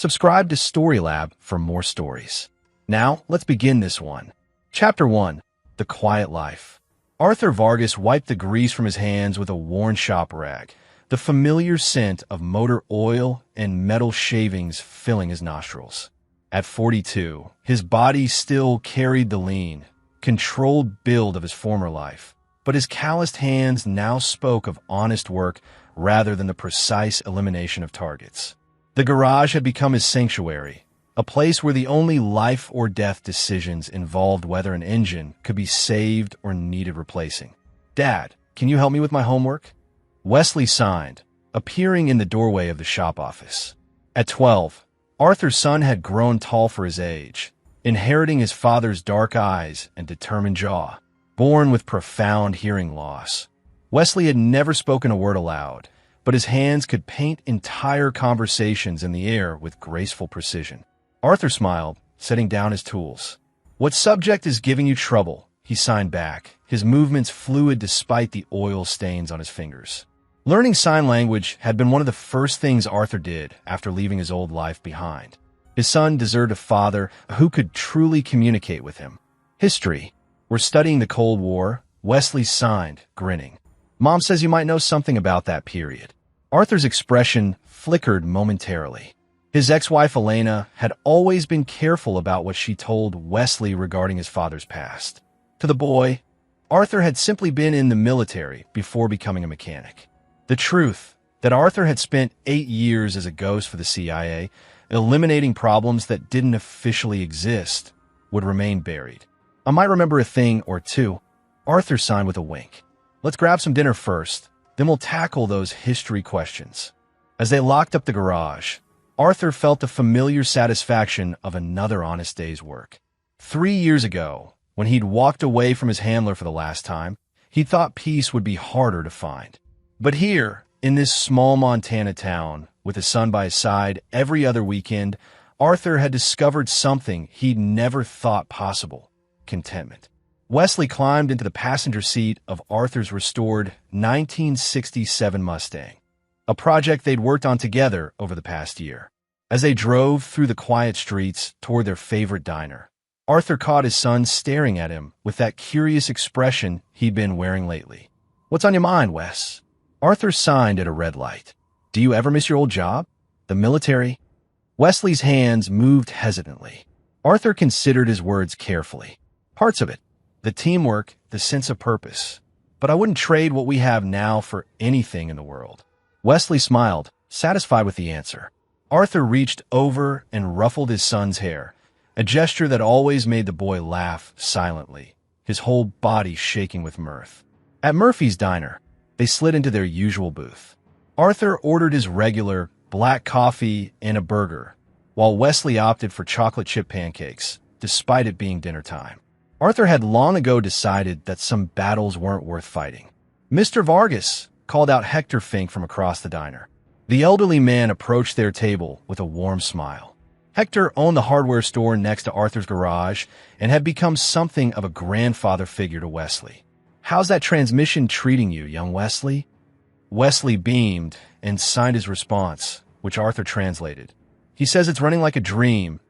Subscribe to Storylab for more stories. Now, let's begin this one. Chapter 1. The Quiet Life. Arthur Vargas wiped the grease from his hands with a worn shop rag, the familiar scent of motor oil and metal shavings filling his nostrils. At 42, his body still carried the lean, controlled build of his former life, but his calloused hands now spoke of honest work rather than the precise elimination of targets. The garage had become his sanctuary, a place where the only life-or-death decisions involved whether an engine could be saved or needed replacing. "Dad, can you help me with my homework?" Wesley signed, appearing in the doorway of the shop office. At 12, Arthur's son had grown tall for his age, inheriting his father's dark eyes and determined jaw. Born with profound hearing loss, Wesley had never spoken a word aloud, but his hands could paint entire conversations in the air with graceful precision. Arthur smiled, setting down his tools. "What subject is giving you trouble?" he signed back, his movements fluid despite the oil stains on his fingers. Learning sign language had been one of the first things Arthur did after leaving his old life behind. His son deserved a father who could truly communicate with him. "History. We're studying the Cold War," Wesley signed, grinning. "Mom says you might know something about that period." Arthur's expression flickered momentarily. His ex-wife Elena had always been careful about what she told Wesley regarding his father's past. To the boy, Arthur had simply been in the military before becoming a mechanic. The truth, that Arthur had spent 8 years as a ghost for the CIA, eliminating problems that didn't officially exist, would remain buried. "I might remember a thing or two," Arthur signed with a wink. "Let's grab some dinner first, then we'll tackle those history questions." As they locked up the garage, Arthur felt the familiar satisfaction of another honest day's work. 3 years ago, when he'd walked away from his handler for the last time, he thought peace would be harder to find. But here, in this small Montana town, with his son by his side every other weekend, Arthur had discovered something he'd never thought possible: contentment. Wesley climbed into the passenger seat of Arthur's restored 1967 Mustang, a project they'd worked on together over the past year. As they drove through the quiet streets toward their favorite diner, Arthur caught his son staring at him with that curious expression he'd been wearing lately. "What's on your mind, Wes?" Arthur signed at a red light. "Do you ever miss your old job? The military?" Wesley's hands moved hesitantly. Arthur considered his words carefully. "Parts of it. The teamwork, the sense of purpose. But I wouldn't trade what we have now for anything in the world." Wesley smiled, satisfied with the answer. Arthur reached over and ruffled his son's hair, a gesture that always made the boy laugh silently, his whole body shaking with mirth. At Murphy's Diner, they slid into their usual booth. Arthur ordered his regular black coffee and a burger, while Wesley opted for chocolate chip pancakes, despite it being dinner time. Arthur had long ago decided that some battles weren't worth fighting. "Mr. Vargas," called out Hector Fink from across the diner. The elderly man approached their table with a warm smile. Hector owned the hardware store next to Arthur's garage and had become something of a grandfather figure to Wesley. "How's that transmission treating you, young Wesley?" Wesley beamed and signed his response, which Arthur translated. "He says it's running like a dream,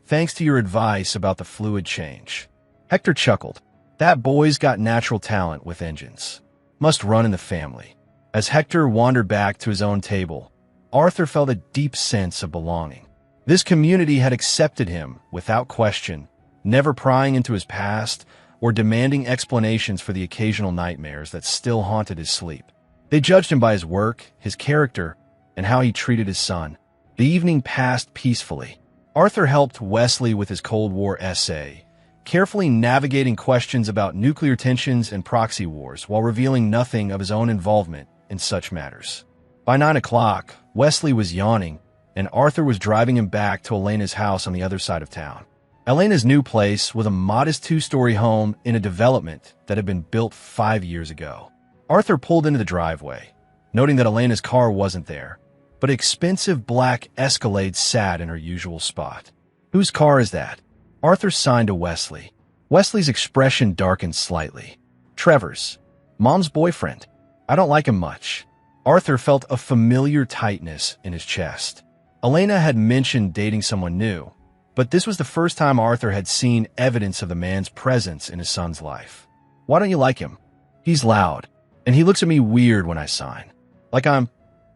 thanks to your advice about the fluid change." Hector chuckled. "That boy's got natural talent with engines. Must run in the family." As Hector wandered back to his own table, Arthur felt a deep sense of belonging. This community had accepted him without question, never prying into his past or demanding explanations for the occasional nightmares that still haunted his sleep. They judged him by his work, his character, and how he treated his son. The evening passed peacefully. Arthur helped Wesley with his Cold War essay, carefully navigating questions about nuclear tensions and proxy wars while revealing nothing of his own involvement in such matters. By 9 o'clock, Wesley was yawning, and Arthur was driving him back to Elena's house on the other side of town. Elena's new place was a modest 2-story home in a development that had been built 5 years ago. Arthur pulled into the driveway, noting that Elena's car wasn't there, but expensive black Escalade sat in her usual spot. "Whose car is that?" Arthur signed to Wesley. Wesley's expression darkened slightly. "Trevor's. Mom's boyfriend. I don't like him much." Arthur felt a familiar tightness in his chest. Elena had mentioned dating someone new, but this was the first time Arthur had seen evidence of the man's presence in his son's life. Why don't you like him? He's loud, and he looks at me weird when I sign. Like I'm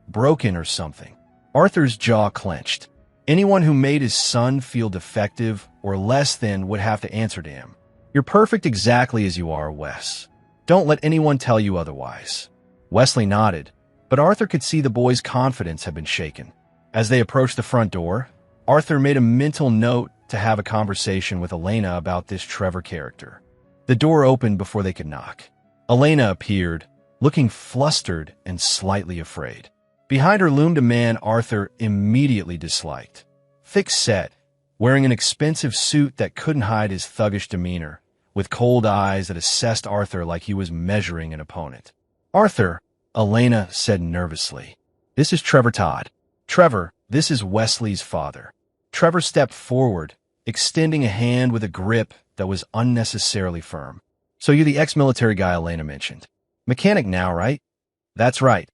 broken or something. Arthur's jaw clenched. Anyone who made his son feel defective or less than would have to answer to him. You're perfect exactly as you are, Wes. Don't let anyone tell you otherwise. Wesley nodded, but Arthur could see the boy's confidence had been shaken. As they approached the front door, Arthur made a mental note to have a conversation with Elena about this Trevor character. The door opened before they could knock. Elena appeared, looking flustered and slightly afraid. Behind her loomed a man Arthur immediately disliked. Thick-set, wearing an expensive suit that couldn't hide his thuggish demeanor, with cold eyes that assessed Arthur like he was measuring an opponent. "Arthur," Elena said nervously. "This is Trevor Todd." "Trevor, this is Wesley's father." Trevor stepped forward, extending a hand with a grip that was unnecessarily firm. "So you're the ex-military guy Elena mentioned. Mechanic now, right?" "That's right,"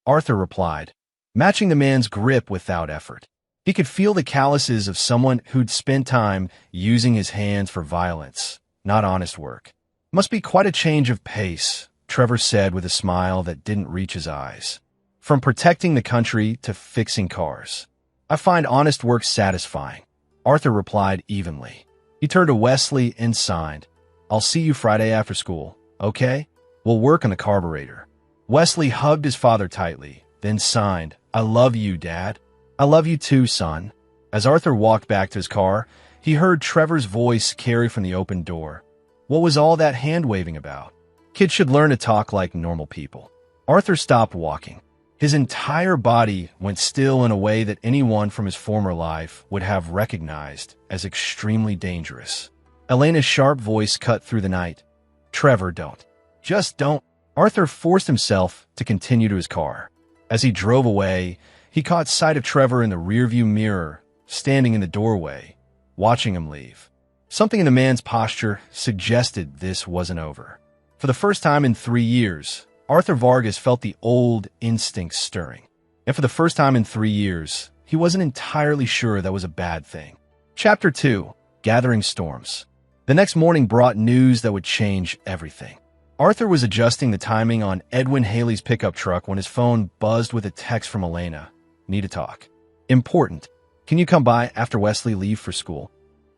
Arthur replied, matching the man's grip without effort. He could feel the calluses of someone who'd spent time using his hands for violence, not honest work. "Must be quite a change of pace," Trevor said with a smile that didn't reach his eyes. "From protecting the country to fixing cars. I find honest work satisfying," Arthur replied evenly. He turned to Wesley and signed, "I'll see you Friday after school, okay? We'll work on the carburetor." Wesley hugged his father tightly, then signed, "I love you, Dad." "I love you too, son." As Arthur walked back to his car, he heard Trevor's voice carry from the open door. What was all that hand-waving about? Kids should learn to talk like normal people. Arthur stopped walking. His entire body went still in a way that anyone from his former life would have recognized as extremely dangerous. Elena's sharp voice cut through the night. "Trevor, don't. Just don't." Arthur forced himself to continue to his car. As he drove away, he caught sight of Trevor in the rearview mirror, standing in the doorway, watching him leave. Something in the man's posture suggested this wasn't over. For the first time in 3 years, Arthur Vargas felt the old instincts stirring. And for the first time in 3 years, he wasn't entirely sure that was a bad thing. Chapter 2. Gathering Storms. The next morning brought news that would change everything. Arthur was adjusting the timing on Edwin Haley's pickup truck when his phone buzzed with a text from Elena. "Need to talk. Important. Can you come by after Wesley leaves for school?"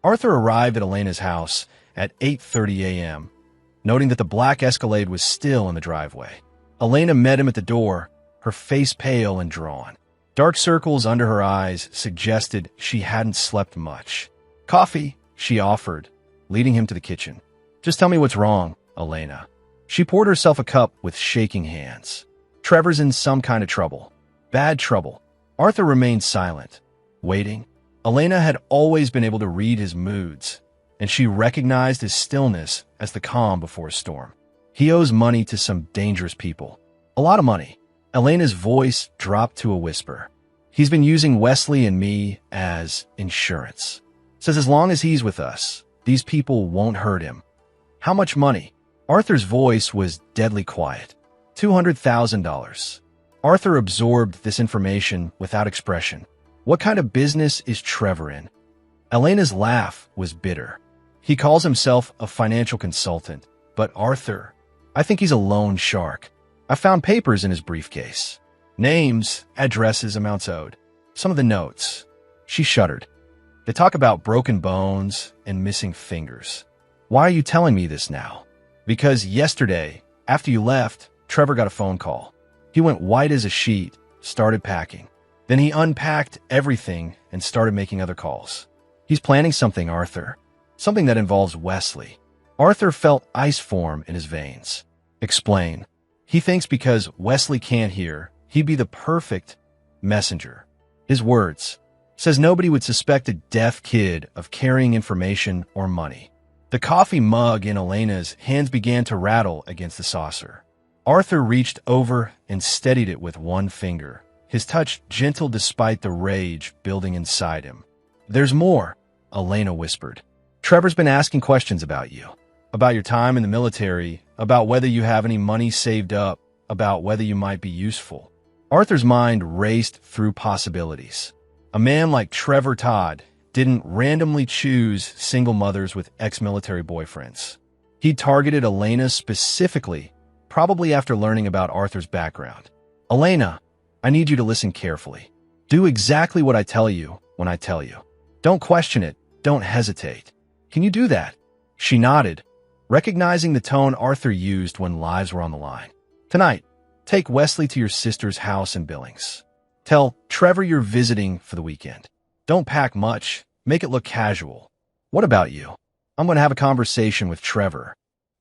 Arthur arrived at Elena's house at 8:30 a.m., noting that the black Escalade was still in the driveway. Elena met him at the door, her face pale and drawn. Dark circles under her eyes suggested she hadn't slept much. "Coffee," she offered, leading him to the kitchen. "Just tell me what's wrong, Elena." She poured herself a cup with shaking hands. "Trevor's in some kind of trouble. Bad trouble." Arthur remained silent, waiting. Elena had always been able to read his moods, and she recognized his stillness as the calm before a storm. "He owes money to some dangerous people. A lot of money." Elena's voice dropped to a whisper. "He's been using Wesley and me as insurance. Says as long as he's with us, these people won't hurt him." "How much money?" Arthur's voice was deadly quiet. $200,000. Arthur absorbed this information without expression. What kind of business is Trevor in? Elena's laugh was bitter. "He calls himself a financial consultant, but Arthur, I think he's a loan shark. I found papers in his briefcase. Names, addresses, amounts owed. Some of the notes." She shuddered. "They talk about broken bones and missing fingers. Why are you telling me this now?" "Because yesterday, after you left, Trevor got a phone call. He went white as a sheet, started packing. Then he unpacked everything and started making other calls. He's planning something, Arthur. Something that involves Wesley." Arthur felt ice form in his veins. "Explain." "He thinks because Wesley can't hear, he'd be the perfect messenger. His words. Says nobody would suspect a deaf kid of carrying information or money." The coffee mug in Elena's hands began to rattle against the saucer. Arthur reached over and steadied it with one finger, his touch gentle despite the rage building inside him. "There's more," Elena whispered. "Trevor's been asking questions about you, about your time in the military, about whether you have any money saved up, about whether you might be useful." Arthur's mind raced through possibilities. A man like Trevor Todd didn't randomly choose single mothers with ex-military boyfriends. He targeted Elena specifically, probably after learning about Arthur's background. Elena, I need you to listen carefully. Do exactly what I tell you when I tell you. Don't question it. Don't hesitate. Can you do that? She nodded, recognizing the tone Arthur used when lives were on the line. Tonight, take Wesley to your sister's house in Billings. Tell Trevor you're visiting for the weekend. Don't pack much. Make it look casual. What about you? I'm going to have a conversation with Trevor.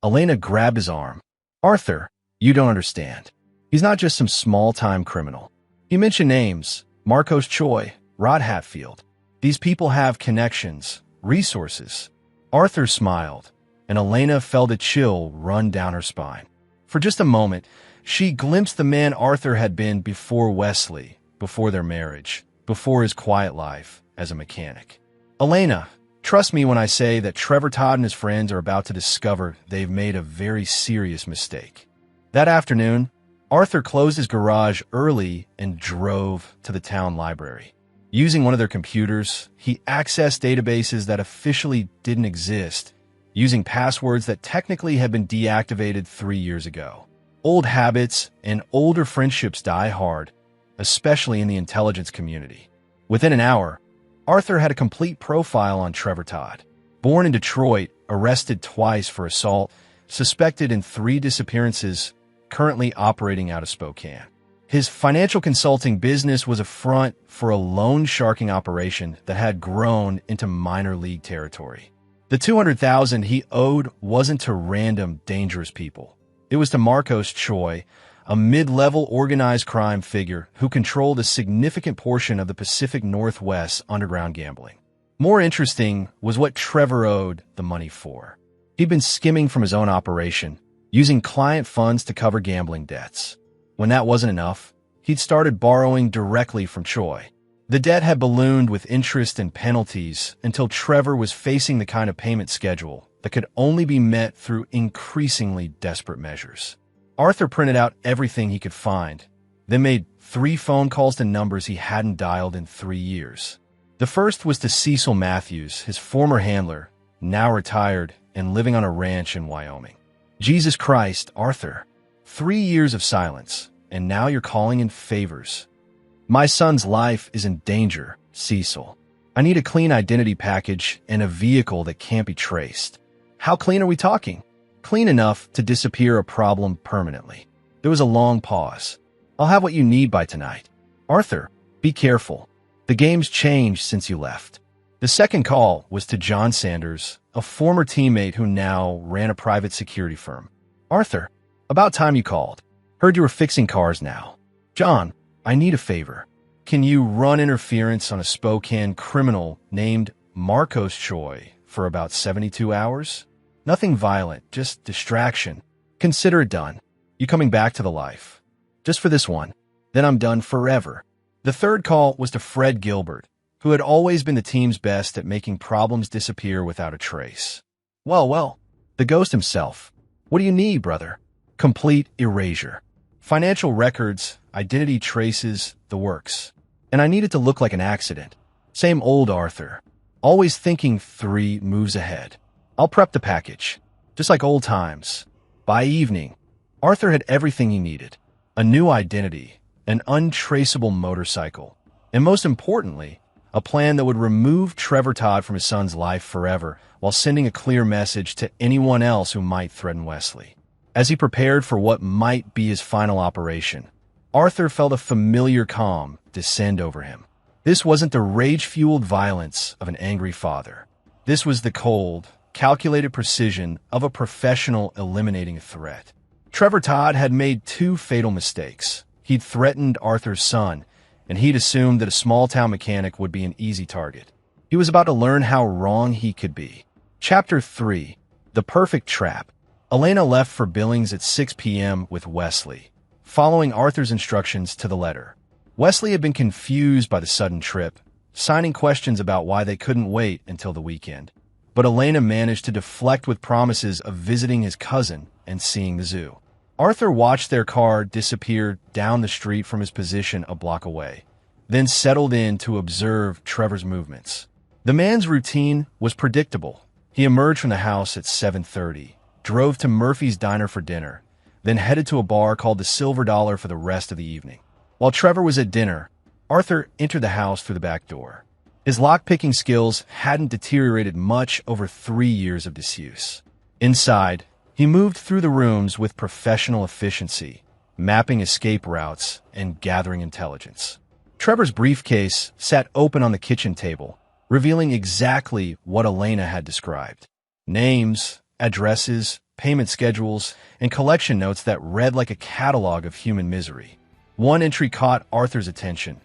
Elena grabbed his arm. Arthur, you don't understand. He's not just some small-time criminal. He mentioned names, Marcos Choi, Rod Hatfield. These people have connections, resources. Arthur smiled, and Elena felt a chill run down her spine. For just a moment, she glimpsed the man Arthur had been before Wesley, before their marriage, before his quiet life as a mechanic. Elena, trust me when I say that Trevor Todd and his friends are about to discover they've made a very serious mistake. That afternoon, Arthur closed his garage early and drove to the town library. Using one of their computers, he accessed databases that officially didn't exist, using passwords that technically had been deactivated 3 years ago. Old habits and older friendships die hard, especially in the intelligence community. Within an hour, Arthur had a complete profile on Trevor Todd. Born in Detroit, arrested twice for assault, suspected in 3 disappearances, currently operating out of Spokane. His financial consulting business was a front for a loan sharking operation that had grown into minor league territory. The $200,000 he owed wasn't to random, dangerous people. It was to Marcos Choi, a mid-level organized crime figure who controlled a significant portion of the Pacific Northwest underground gambling. More interesting was what Trevor owed the money for. He'd been skimming from his own operation, using client funds to cover gambling debts. When that wasn't enough, he'd started borrowing directly from Choi. The debt had ballooned with interest and penalties until Trevor was facing the kind of payment schedule that could only be met through increasingly desperate measures. Arthur printed out everything he could find, then made 3 phone calls to numbers he hadn't dialed in 3 years. The first was to Cecil Matthews, his former handler, now retired and living on a ranch in Wyoming. Jesus Christ, Arthur. 3 years of silence, and now you're calling in favors. My son's life is in danger, Cecil. I need a clean identity package and a vehicle that can't be traced. How clean are we talking? Clean enough to disappear a problem permanently. There was a long pause. I'll have what you need by tonight. Arthur, be careful. The game's changed since you left. The second call was to John Sanders, a former teammate who now ran a private security firm. Arthur, about time you called. Heard you were fixing cars now. John, I need a favor. Can you run interference on a Spokane criminal named Marcos Choi for about 72 hours? Nothing violent, just distraction. Consider it done. You coming back to the life. Just for this one. Then I'm done forever. The third call was to Fred Gilbert, who had always been the team's best at making problems disappear without a trace. Well, the ghost himself. What do you need, brother? Complete erasure. Financial records, identity traces, the works. And I need it to look like an accident. Same old Arthur. Always thinking 3 moves ahead. I'll prep the package. Just like old times. By evening, Arthur had everything he needed. A new identity, an untraceable motorcycle, and most importantly, a plan that would remove Trevor Todd from his son's life forever while sending a clear message to anyone else who might threaten Wesley. As he prepared for what might be his final operation, Arthur felt a familiar calm descend over him. This wasn't the rage-fueled violence of an angry father. This was the cold, calculated precision of a professional eliminating a threat. Trevor Todd had made 2 fatal mistakes. He'd threatened Arthur's son, and he'd assumed that a small-town mechanic would be an easy target. He was about to learn how wrong he could be. Chapter 3. The Perfect Trap. Elena left for Billings at 6 p.m. with Wesley, following Arthur's instructions to the letter. Wesley had been confused by the sudden trip, signing questions about why they couldn't wait until the weekend. But Elena managed to deflect with promises of visiting his cousin and seeing the zoo. Arthur watched their car disappear down the street from his position a block away, then settled in to observe Trevor's movements. The man's routine was predictable. He emerged from the house at 7:30, drove to Murphy's Diner for dinner, then headed to a bar called the Silver Dollar for the rest of the evening. While Trevor was at dinner, Arthur entered the house through the back door. His lock-picking skills hadn't deteriorated much over 3 years of disuse. Inside, he moved through the rooms with professional efficiency, mapping escape routes and gathering intelligence. Trevor's briefcase sat open on the kitchen table, revealing exactly what Elena had described. Names, addresses, payment schedules, and collection notes that read like a catalog of human misery. One entry caught Arthur's attention.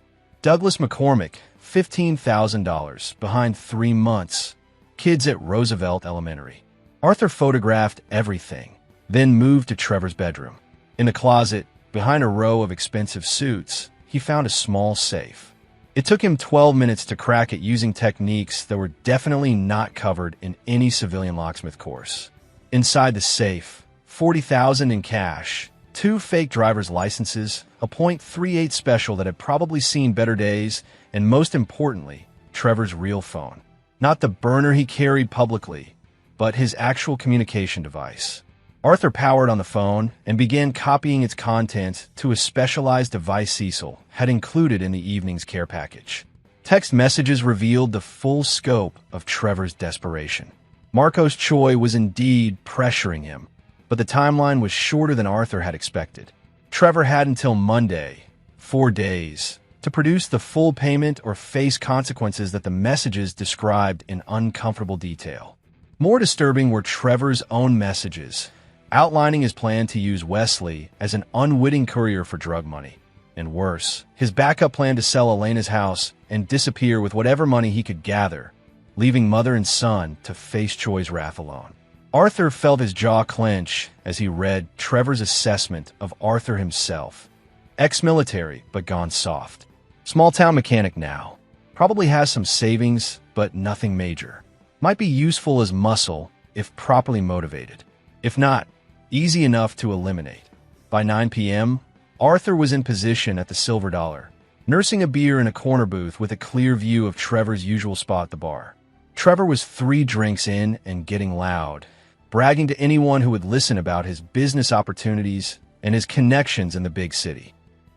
Douglas McCormick, $15,000, behind 3 months. Kids at Roosevelt Elementary. Arthur photographed everything, then moved to Trevor's bedroom. In the closet, behind a row of expensive suits, he found a small safe. It took him 12 minutes to crack it using techniques that were definitely not covered in any civilian locksmith course. Inside the safe, $40,000 in cash, 2 fake driver's licenses, a .38 special that had probably seen better days, and most importantly, Trevor's real phone. Not the burner he carried publicly, but his actual communication device. Arthur powered on the phone and began copying its content to a specialized device Cecil had included in the evening's care package. Text messages revealed the full scope of Trevor's desperation. Marcos Choi was indeed pressuring him, but the timeline was shorter than Arthur had expected. Trevor had until Monday, 4 days, to produce the full payment or face consequences that the messages described in uncomfortable detail. More disturbing were Trevor's own messages, outlining his plan to use Wesley as an unwitting courier for drug money. And worse, his backup plan to sell Elena's house and disappear with whatever money he could gather, leaving mother and son to face Choi's wrath alone. Arthur felt his jaw clench as he read Trevor's assessment of Arthur himself. Ex-military, but gone soft. Small-town mechanic now. Probably has some savings, but nothing major. Might be useful as muscle if properly motivated. If not, easy enough to eliminate. By 9 p.m., Arthur was in position at the Silver Dollar, nursing a beer in a corner booth with a clear view of Trevor's usual spot at the bar. Trevor was 3 drinks in and getting loud, bragging to anyone who would listen about his business opportunities and his connections in the big city.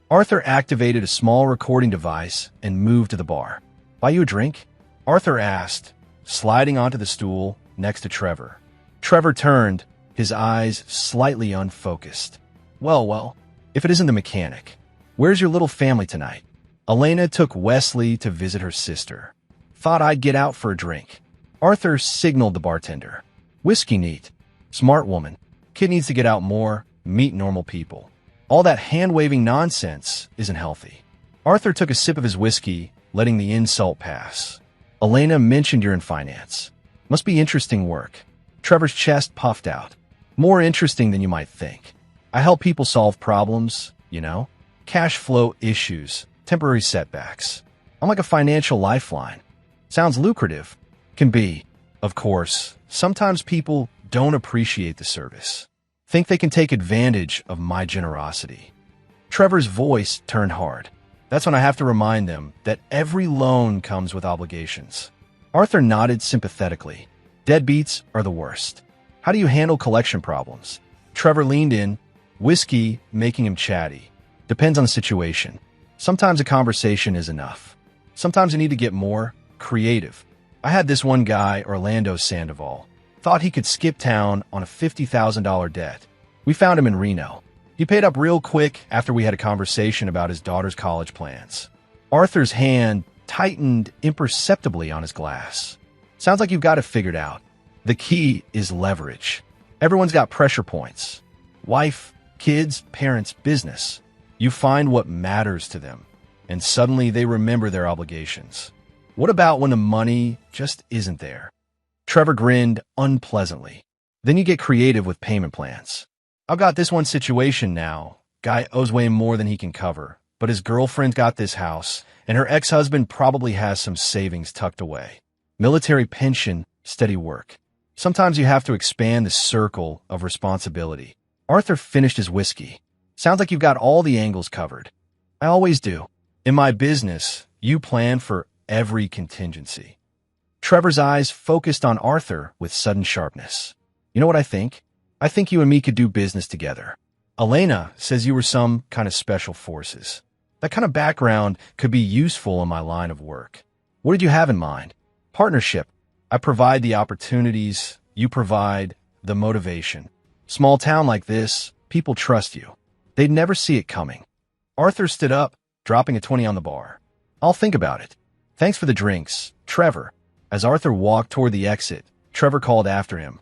Arthur activated a small recording device and moved to the bar. "Buy you a drink?" Arthur asked, sliding onto the stool next to Trevor. Trevor turned, his eyes slightly unfocused. Well, if it isn't the mechanic. Where's your little family tonight?" Elena took Wesley to visit her sister. "Thought I'd get out for a drink." Arthur signaled the bartender. "Whiskey neat. Smart woman. Kid needs to get out more, meet normal people. All that hand-waving nonsense isn't healthy." Arthur took a sip of his whiskey, letting the insult pass. "Elena mentioned you're in finance. Must be interesting work." Trevor's chest puffed out. "More interesting than you might think. I help people solve problems, cash flow issues, temporary setbacks. I'm like a financial lifeline. Sounds lucrative. Can be. Of course, sometimes people don't appreciate the service. Think they can take advantage of my generosity." Trevor's voice turned hard. "That's when I have to remind them that every loan comes with obligations." Arthur nodded sympathetically. "Deadbeats are the worst. How do you handle collection problems?" Trevor leaned in, whiskey making him chatty. "Depends on the situation. Sometimes a conversation is enough. Sometimes you need to get more creative. I had this one guy, Orlando Sandoval. Thought he could skip town on a $50,000 debt. We found him in Reno. He paid up real quick after we had a conversation about his daughter's college plans." Arthur's hand tightened imperceptibly on his glass. "Sounds like you've got it figured out. The key is leverage. Everyone's got pressure points. Wife, kids, parents, business. You find what matters to them, and suddenly they remember their obligations. What about when the money just isn't there?" Trevor grinned unpleasantly. "Then you get creative with payment plans. I've got this one situation now. Guy owes way more than he can cover, but his girlfriend's got this house, and her ex-husband probably has some savings tucked away. Military pension, steady work. Sometimes you have to expand the circle of responsibility." Arthur finished his whiskey. "Sounds like you've got all the angles covered." "I always do. In my business, You plan for every contingency. Trevor's eyes focused on Arthur with sudden sharpness. You know what I think? I think you and me could do business together. Elena says you were some kind of special forces. That kind of background could be useful in my line of work. What did you have in mind? Partnership. I provide the opportunities, you provide the motivation. Small town like this, people trust you. They'd never see it coming. Arthur stood up, dropping a 20 on the bar. I'll think about it. Thanks for the drinks, Trevor. As Arthur walked toward the exit, Trevor called after him.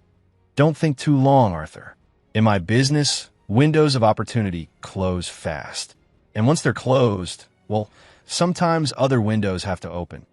Don't think too long, Arthur. In my business, windows of opportunity close fast. And once they're closed, well, sometimes other windows have to open.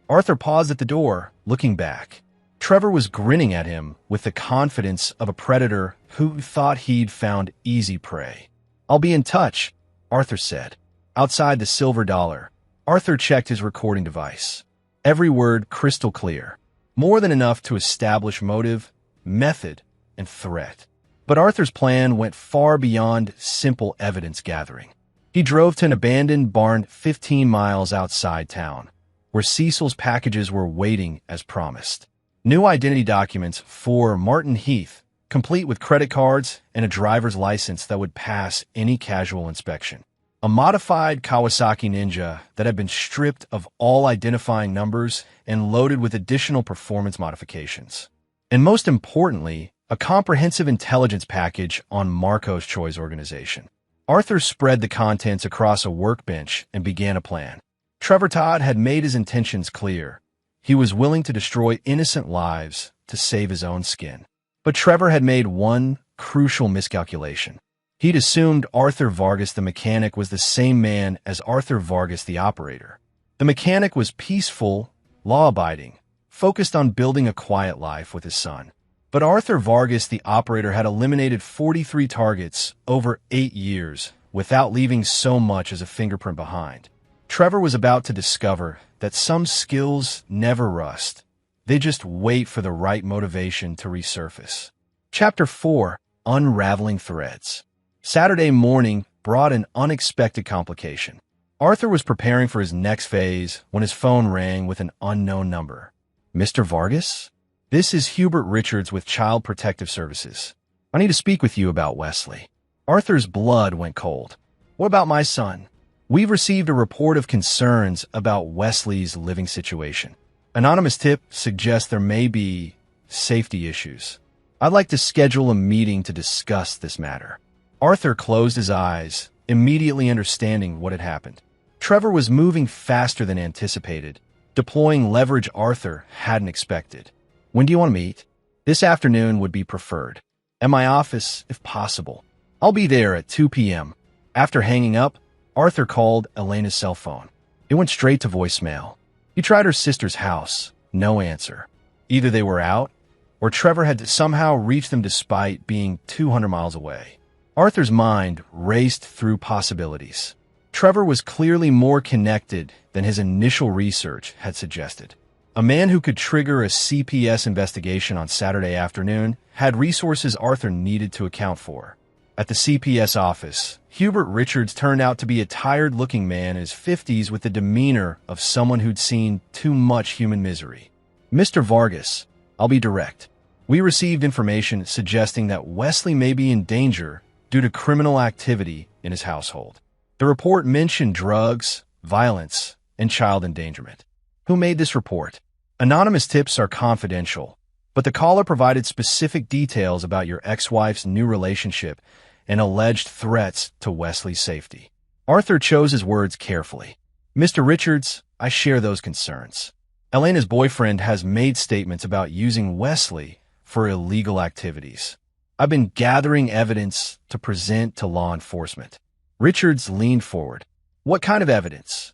Arthur paused at the door, looking back. Trevor was grinning at him with the confidence of a predator who thought he'd found easy prey. I'll be in touch, Arthur said. Outside the Silver Dollar, Arthur checked his recording device. Every word crystal clear. More than enough to establish motive, method, and threat. But Arthur's plan went far beyond simple evidence gathering. He drove to an abandoned barn 15 miles outside town, where Cecil's packages were waiting as promised. New identity documents for Martin Heath, complete with credit cards and a driver's license that would pass any casual inspection. A modified Kawasaki Ninja that had been stripped of all identifying numbers and loaded with additional performance modifications. And most importantly, a comprehensive intelligence package on Marco's Choi's organization. Arthur spread the contents across a workbench and began a plan. Trevor Todd had made his intentions clear. He was willing to destroy innocent lives to save his own skin. But Trevor had made one crucial miscalculation. He'd assumed Arthur Vargas the mechanic was the same man as Arthur Vargas the operator. The mechanic was peaceful, law-abiding, focused on building a quiet life with his son. But Arthur Vargas the operator had eliminated 43 targets over 8 years without leaving so much as a fingerprint behind. Trevor was about to discover that some skills never rust. They just wait for the right motivation to resurface. Chapter 4: Unraveling Threads. Saturday morning brought an unexpected complication. Arthur was preparing for his next phase when his phone rang with an unknown number. Mr. Vargas? This is Hubert Richards with Child Protective Services. I need to speak with you about Wesley. Arthur's blood went cold. What about my son? We've received a report of concerns about Wesley's living situation. Anonymous tip suggests there may be safety issues. I'd like to schedule a meeting to discuss this matter. Arthur closed his eyes, immediately understanding what had happened. Trevor was moving faster than anticipated, deploying leverage Arthur hadn't expected. When do you want to meet? This afternoon would be preferred. At my office, if possible. I'll be there at 2 p.m. After hanging up, Arthur called Elena's cell phone. It went straight to voicemail. He tried her sister's house. No answer. Either they were out, or Trevor had somehow reached them despite being 200 miles away. Arthur's mind raced through possibilities. Trevor was clearly more connected than his initial research had suggested. A man who could trigger a CPS investigation on Saturday afternoon had resources Arthur needed to account for. At the CPS office, Hubert Richards turned out to be a tired-looking man in his 50s with the demeanor of someone who'd seen too much human misery. Mr. Vargas, I'll be direct. We received information suggesting that Wesley may be in danger due to criminal activity in his household. The report mentioned drugs, violence, and child endangerment. Who made this report? Anonymous tips are confidential, but the caller provided specific details about your ex-wife's new relationship and alleged threats to Wesley's safety. Arthur chose his words carefully. Mr. Richards, I share those concerns. Elena's boyfriend has made statements about using Wesley for illegal activities. I've been gathering evidence to present to law enforcement. Richards leaned forward. What kind of evidence?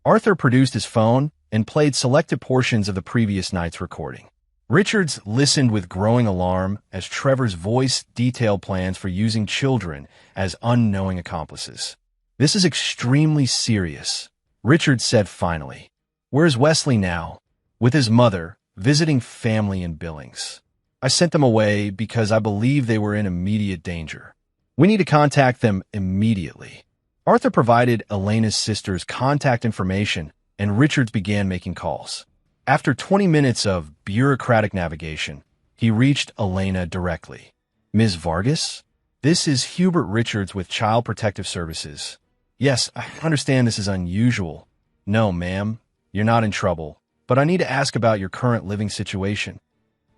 Arthur produced his phone and played selected portions of the previous night's recording. Richards listened with growing alarm as Trevor's voice detailed plans for using children as unknowing accomplices. This is extremely serious, Richards said finally. Where's Wesley now? With his mother, visiting family in Billings. I sent them away because I believe they were in immediate danger. We need to contact them immediately. Arthur provided Elena's sister's contact information and Richards began making calls. After 20 minutes of bureaucratic navigation, he reached Elena directly. "Ms. Vargas? This is Hubert Richards with Child Protective Services. Yes, I understand this is unusual. No, ma'am, you're not in trouble, but I need to ask about your current living situation."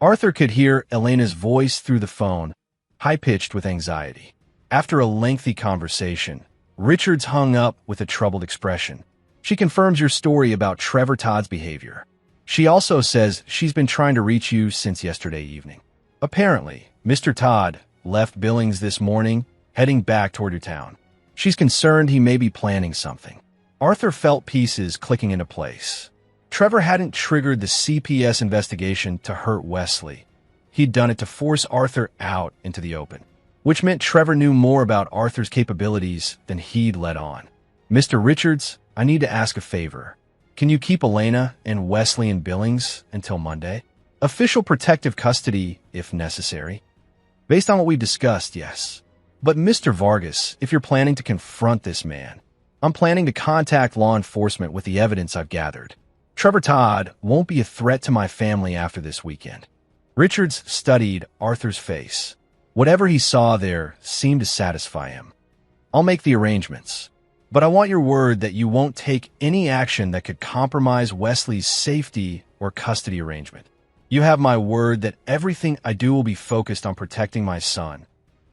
Arthur could hear Elena's voice through the phone, high-pitched with anxiety. After a lengthy conversation, Richards hung up with a troubled expression. "She confirms your story about Trevor Todd's behavior. She also says she's been trying to reach you since yesterday evening. Apparently, Mr. Todd left Billings this morning, heading back toward your town. She's concerned he may be planning something." Arthur felt pieces clicking into place. Trevor hadn't triggered the CPS investigation to hurt Wesley. He'd done it to force Arthur out into the open, which meant Trevor knew more about Arthur's capabilities than he'd let on. "Mr. Richards, I need to ask a favor. Can you keep Elena and Wesley in Billings until Monday? Official protective custody, if necessary." "Based on what we've discussed, yes. But Mr. Vargas, if you're planning to confront this man, I'm planning to contact law enforcement with the evidence I've gathered. Trevor Todd won't be a threat to my family after this weekend." Richards studied Arthur's face. Whatever he saw there seemed to satisfy him. "I'll make the arrangements, but I want your word that you won't take any action that could compromise Wesley's safety or custody arrangement. You have my word that everything I do will be focused on protecting my son."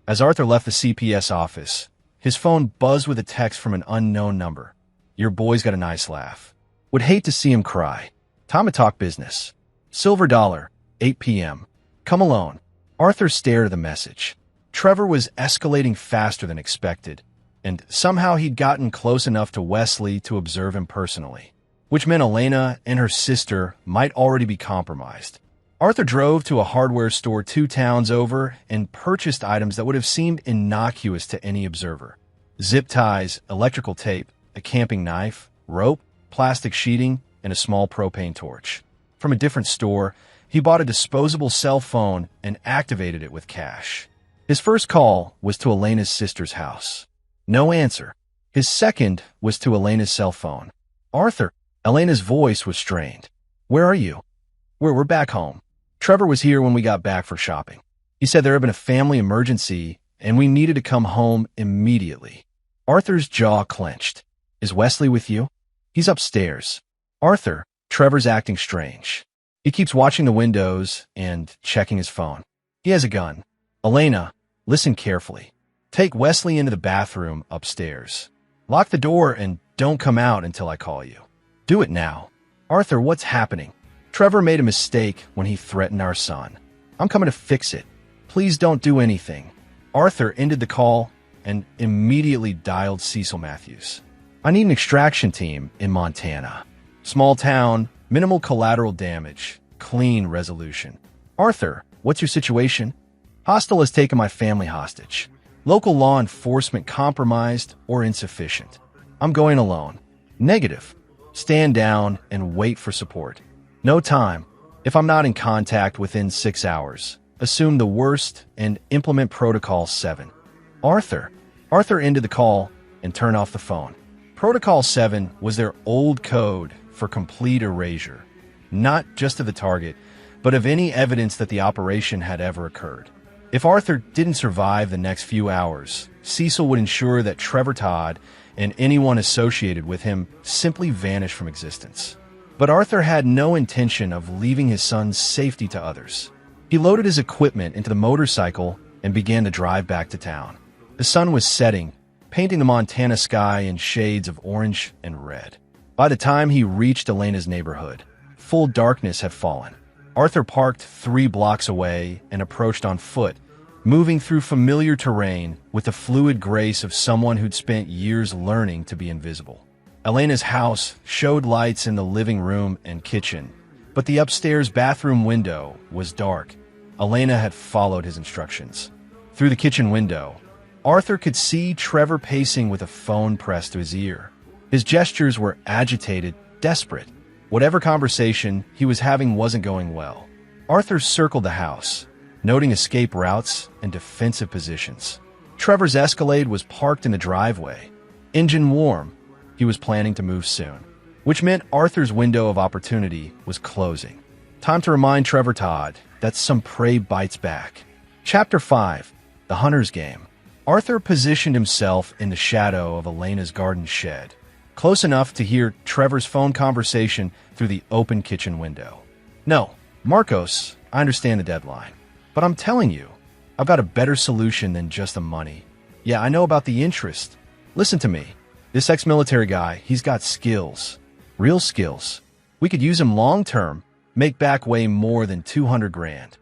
As Arthur left the CPS office, his phone buzzed with a text from an unknown number. "Your boy's got a nice laugh. Would hate to see him cry. Time to talk business. Silver dollar, 8 p.m. Come alone." Arthur stared at the message. Trevor was escalating faster than expected, and somehow he'd gotten close enough to Wesley to observe him personally, which meant Elena and her sister might already be compromised. Arthur drove to a hardware store 2 towns over and purchased items that would have seemed innocuous to any observer. Zip ties, electrical tape, a camping knife, rope, plastic sheeting, and a small propane torch. From a different store, he bought a disposable cell phone and activated it with cash. His first call was to Elena's sister's house. No answer. His second was to Elena's cell phone. "Arthur." Elena's voice was strained. "Where are you?" We're back home. Trevor was here when we got back for shopping. He said there had been a family emergency and we needed to come home immediately." Arthur's jaw clenched. "Is Wesley with you?" "He's upstairs." "Arthur, Trevor's acting strange. He keeps watching the windows and checking his phone. He has a gun." "Elena, listen carefully. Take Wesley into the bathroom upstairs. Lock the door and don't come out until I call you. Do it now." "Arthur, what's happening?" "Trevor made a mistake when he threatened our son. I'm coming to fix it. Please don't do anything." Arthur ended the call and immediately dialed Cecil Matthews. "I need an extraction team in Montana. Small town, minimal collateral damage, clean resolution." "Arthur, what's your situation?" "Hostile has taken my family hostage. Local law enforcement compromised or insufficient. I'm going alone." "Negative. Stand down and wait for support. No time. If I'm not in contact within 6 hours, assume the worst and implement Protocol 7. Arthur ended the call and turned off the phone. Protocol 7 was their old code for complete erasure, not just of the target, but of any evidence that the operation had ever occurred. If Arthur didn't survive the next few hours, Cecil would ensure that Trevor Todd and anyone associated with him simply vanished from existence. But Arthur had no intention of leaving his son's safety to others. He loaded his equipment into the motorcycle and began to drive back to town. The sun was setting, painting the Montana sky in shades of orange and red. By the time he reached Elena's neighborhood, full darkness had fallen. Arthur parked 3 blocks away and approached on foot, moving through familiar terrain with the fluid grace of someone who'd spent years learning to be invisible. Elena's house showed lights in the living room and kitchen, but the upstairs bathroom window was dark. Elena had followed his instructions. Through the kitchen window, Arthur could see Trevor pacing with a phone pressed to his ear. His gestures were agitated, desperate. Whatever conversation he was having wasn't going well. Arthur circled the house, noting escape routes and defensive positions. Trevor's Escalade was parked in the driveway. Engine warm. He was planning to move soon. which meant Arthur's window of opportunity was closing. Time to remind Trevor Todd that some prey bites back. Chapter 5. The Hunter's Game. Arthur positioned himself in the shadow of Elena's garden shed, close enough to hear Trevor's phone conversation through the open kitchen window. No, Marcos, I understand the deadline, but I'm telling you, I've got a better solution than just the money. Yeah, I know about the interest. Listen to me. This ex-military guy, he's got skills. Real skills. We could use him long-term, make back way more than 200 grand.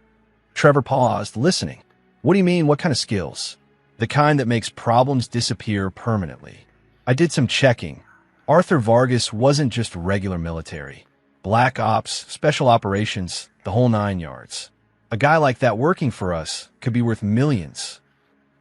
Trevor paused, listening. What do you mean, what kind of skills? The kind that makes problems disappear permanently. I did some checking. Arthur Vargas wasn't just regular military. Black ops, special operations, the whole 9 yards. A guy like that working for us could be worth millions.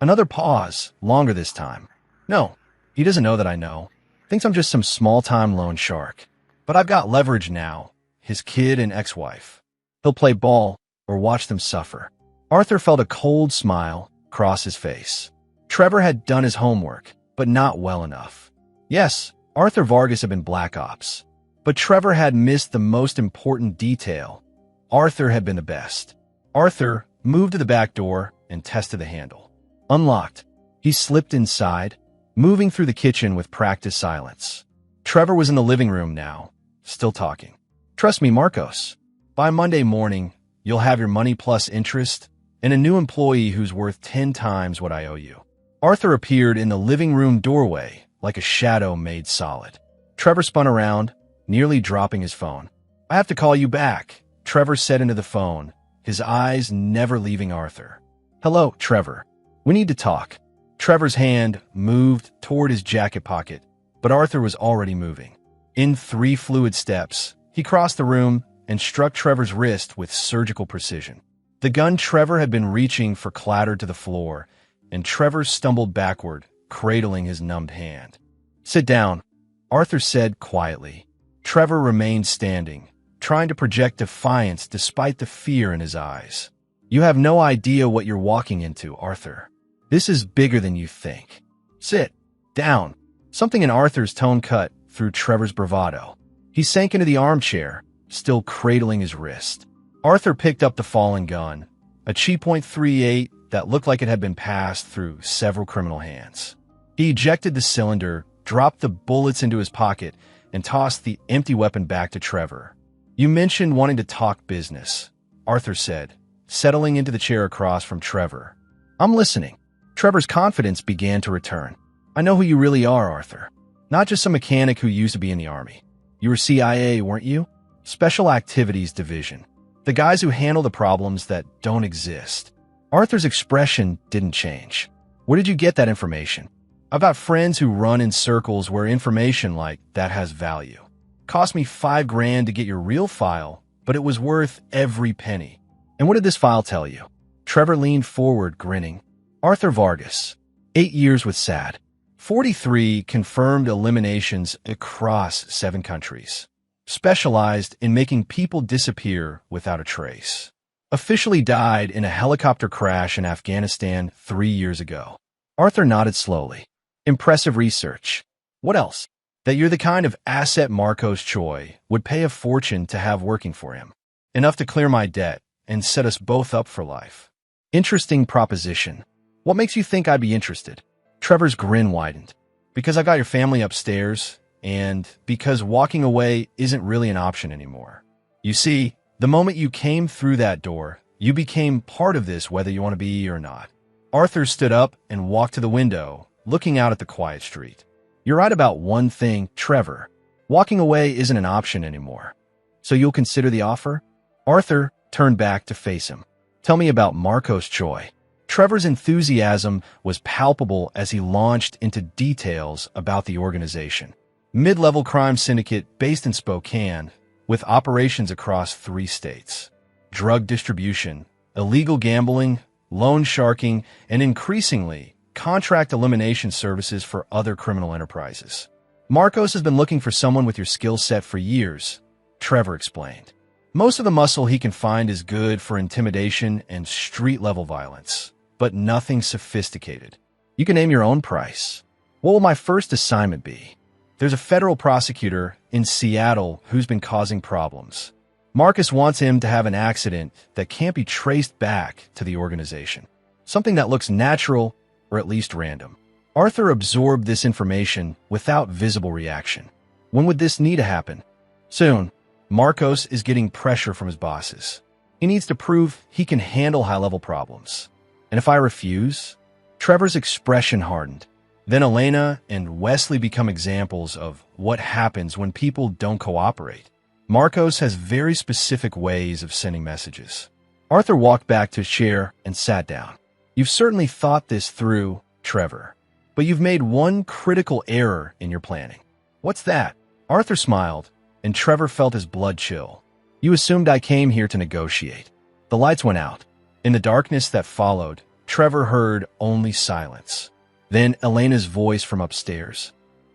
Another pause, longer this time. No, he doesn't know that I know. Thinks I'm just some small-time loan shark. But I've got leverage now, his kid and ex-wife. He'll play ball or watch them suffer. Arthur felt a cold smile cross his face. Trevor had done his homework, but not well enough. Yes, Arthur Vargas had been Black Ops, but Trevor had missed the most important detail. Arthur had been the best. Arthur moved to the back door and tested the handle. Unlocked. He slipped inside, moving through the kitchen with practiced silence. Trevor was in the living room now, still talking. Trust me, Marcos. By Monday morning, you'll have your money plus interest and a new employee who's worth 10 times what I owe you. Arthur appeared in the living room doorway like a shadow made solid. Trevor spun around, nearly dropping his phone. I have to call you back, Trevor said into the phone, his eyes never leaving Arthur. Hello, Trevor. We need to talk. Trevor's hand moved toward his jacket pocket, but Arthur was already moving. In 3 fluid steps, he crossed the room and struck Trevor's wrist with surgical precision. The gun Trevor had been reaching for clattered to the floor, and Trevor stumbled backward, cradling his numbed hand. Sit down, Arthur said quietly. Trevor remained standing, trying to project defiance despite the fear in his eyes. You have no idea what you're walking into, Arthur. This is bigger than you think. Sit down. Something in Arthur's tone cut through Trevor's bravado. He sank into the armchair, still cradling his wrist. Arthur picked up the fallen gun, a cheap .38 that looked like it had been passed through several criminal hands. He ejected the cylinder, dropped the bullets into his pocket, and tossed the empty weapon back to Trevor. You mentioned wanting to talk business, Arthur said, settling into the chair across from Trevor. I'm listening. Trevor's confidence began to return. I know who you really are, Arthur. Not just some mechanic who used to be in the Army. You were CIA, weren't you? Special Activities Division. The guys who handle the problems that don't exist. Arthur's expression didn't change. Where did you get that information? I've got friends who run in circles where information like that has value. Cost me $5 grand to get your real file, but it was worth every penny. And what did this file tell you? Trevor leaned forward, grinning. Arthur Vargas, 8 years with SAD. 43 confirmed eliminations across 7 countries. Specialized in making people disappear without a trace. Officially died in a helicopter crash in Afghanistan 3 years ago. Arthur nodded slowly. Impressive research. What else? That you're the kind of asset Marcos Choi would pay a fortune to have working for him. Enough to clear my debt and set us both up for life. Interesting proposition. What makes you think I'd be interested? Trevor's grin widened. Because I got your family upstairs, and because walking away isn't really an option anymore. You see, the moment you came through that door, you became part of this whether you want to be or not. Arthur stood up and walked to the window, looking out at the quiet street. You're right about one thing, Trevor. Walking away isn't an option anymore. So you'll consider the offer? Arthur turned back to face him. Tell me about Marcos Choi. Trevor's enthusiasm was palpable as he launched into details about the organization. Mid-level crime syndicate based in Spokane, with operations across 3 states. Drug distribution, illegal gambling, loan sharking, and increasingly, contract elimination services for other criminal enterprises. Marcos has been looking for someone with your skill set for years, Trevor explained. Most of the muscle he can find is good for intimidation and street-level violence, but nothing sophisticated. You can name your own price. What will my first assignment be? There's a federal prosecutor in Seattle who's been causing problems. Marcus wants him to have an accident that can't be traced back to the organization. Something that looks natural or at least random. Arthur absorbed this information without visible reaction. When would this need to happen? Soon. Marcos is getting pressure from his bosses. He needs to prove he can handle high-level problems. And if I refuse? Trevor's expression hardened. Then Elena and Wesley become examples of what happens when people don't cooperate. Marcos has very specific ways of sending messages. Arthur walked back to his chair and sat down. You've certainly thought this through, Trevor. But you've made one critical error in your planning. What's that? Arthur smiled, and Trevor felt his blood chill. You assumed I came here to negotiate. The lights went out. In the darkness that followed, Trevor heard only silence. Then Elena's voice from upstairs.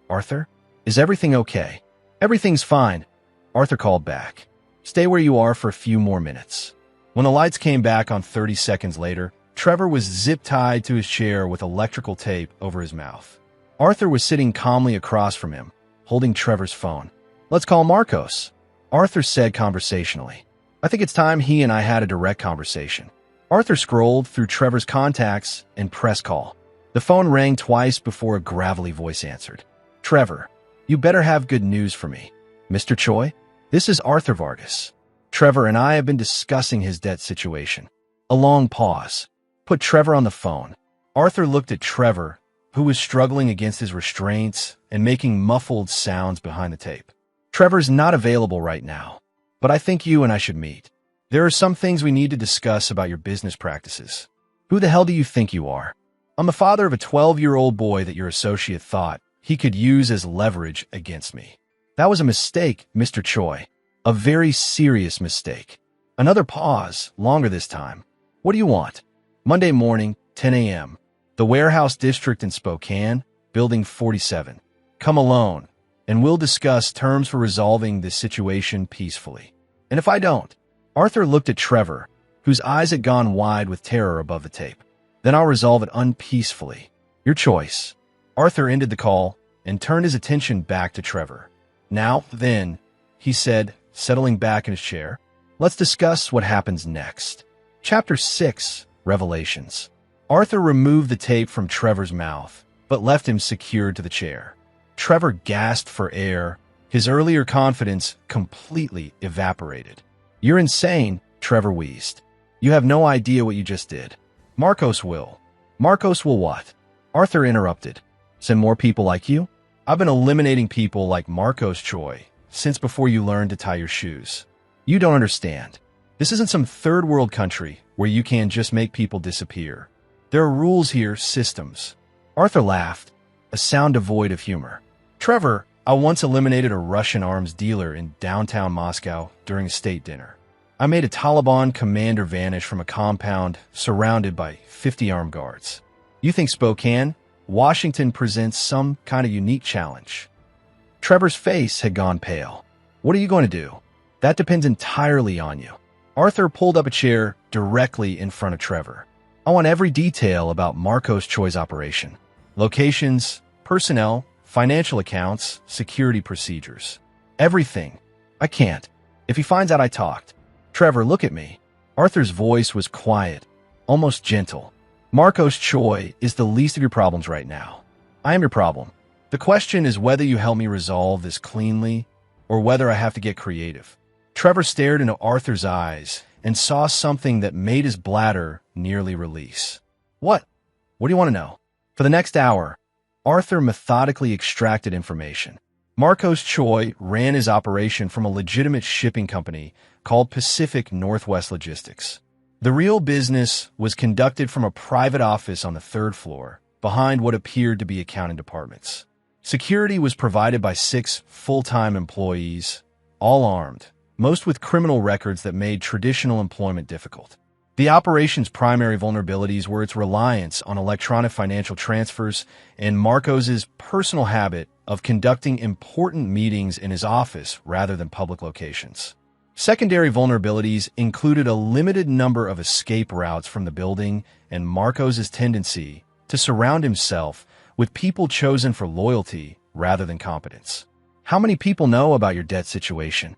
Arthur, is everything okay? Everything's fine, Arthur called back. Stay where you are for a few more minutes. When the lights came back on 30 seconds later, Trevor was zip-tied to his chair with electrical tape over his mouth. Arthur was sitting calmly across from him, holding Trevor's phone. Let's call Marcos, Arthur said conversationally. I think it's time he and I had a direct conversation. Arthur scrolled through Trevor's contacts and pressed call. The phone rang twice before a gravelly voice answered. Trevor, you better have good news for me. Mr. Choi, this is Arthur Vargas. Trevor and I have been discussing his debt situation. A long pause put Trevor on the phone. Arthur looked at Trevor, who was struggling against his restraints and making muffled sounds behind the tape. Trevor's not available right now, but I think you and I should meet. There are some things we need to discuss about your business practices. Who the hell do you think you are? I'm the father of a 12-year-old boy that your associate thought he could use as leverage against me. That was a mistake, Mr. Choi. A very serious mistake. Another pause, longer this time. What do you want? Monday morning, 10 a.m. The warehouse district in Spokane, Building 47. Come alone, and we'll discuss terms for resolving this situation peacefully. And if I don't? Arthur looked at Trevor, whose eyes had gone wide with terror above the tape. Then I'll resolve it unpeacefully. Your choice. Arthur ended the call and turned his attention back to Trevor. Now, then, he said, settling back in his chair, let's discuss what happens next. Chapter 6, Revelations. Arthur removed the tape from Trevor's mouth, but left him secured to the chair. Trevor gasped for air. His earlier confidence completely evaporated. You're insane, Trevor wheezed. You have no idea what you just did. Marcos will. Marcos will what? Arthur interrupted. Send more people like you? I've been eliminating people like Marcos Choi since before you learned to tie your shoes. You don't understand. This isn't some third world country where you can just make people disappear. There are rules here, systems. Arthur laughed, a sound devoid of humor. Trevor, I once eliminated a Russian arms dealer in downtown Moscow during a state dinner. I made a Taliban commander vanish from a compound surrounded by 50 armed guards. You think Spokane, Washington presents some kind of unique challenge? Trevor's face had gone pale. What are you going to do? That depends entirely on you. Arthur pulled up a chair directly in front of Trevor. I want every detail about Marcos Choi's operation. Locations, personnel, financial accounts, security procedures. Everything. I can't. If he finds out I talked. Trevor, look at me. Arthur's voice was quiet, almost gentle. Marcos Choi is the least of your problems right now. I am your problem. The question is whether you help me resolve this cleanly or whether I have to get creative. Trevor stared into Arthur's eyes and saw something that made his bladder nearly release. What? What do you want to know? For the next hour, Arthur methodically extracted information. Marcos Choi ran his operation from a legitimate shipping company called Pacific Northwest Logistics. The real business was conducted from a private office on the third floor, behind what appeared to be accounting departments. Security was provided by 6 full-time employees, all armed, most with criminal records that made traditional employment difficult. The operation's primary vulnerabilities were its reliance on electronic financial transfers and Marcos's personal habit of conducting important meetings in his office rather than public locations. Secondary vulnerabilities included a limited number of escape routes from the building and Marcos's tendency to surround himself with people chosen for loyalty rather than competence. How many people know about your debt situation?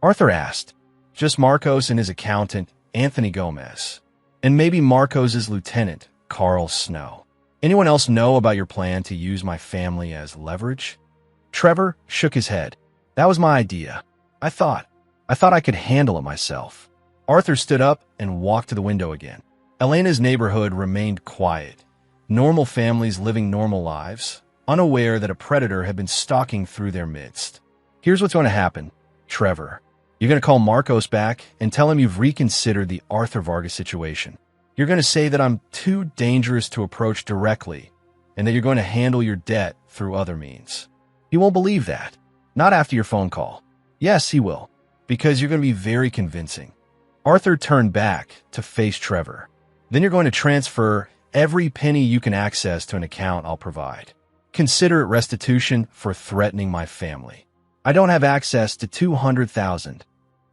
Arthur asked. Just Marcos and his accountant, Anthony Gomez. And maybe Marcos's lieutenant, Carl Snow. Anyone else know about your plan to use my family as leverage? Trevor shook his head. That was my idea. I thought I could handle it myself. Arthur stood up and walked to the window again. Elena's neighborhood remained quiet. Normal families living normal lives, unaware that a predator had been stalking through their midst. Here's what's going to happen, Trevor. You're going to call Marcos back and tell him you've reconsidered the Arthur Vargas situation. You're going to say that I'm too dangerous to approach directly and that you're going to handle your debt through other means. He won't believe that. Not after your phone call. Yes, he will, because you're going to be very convincing. Arthur turned back to face Trevor. Then you're going to transfer every penny you can access to an account I'll provide. Consider it restitution for threatening my family. I don't have access to $200,000.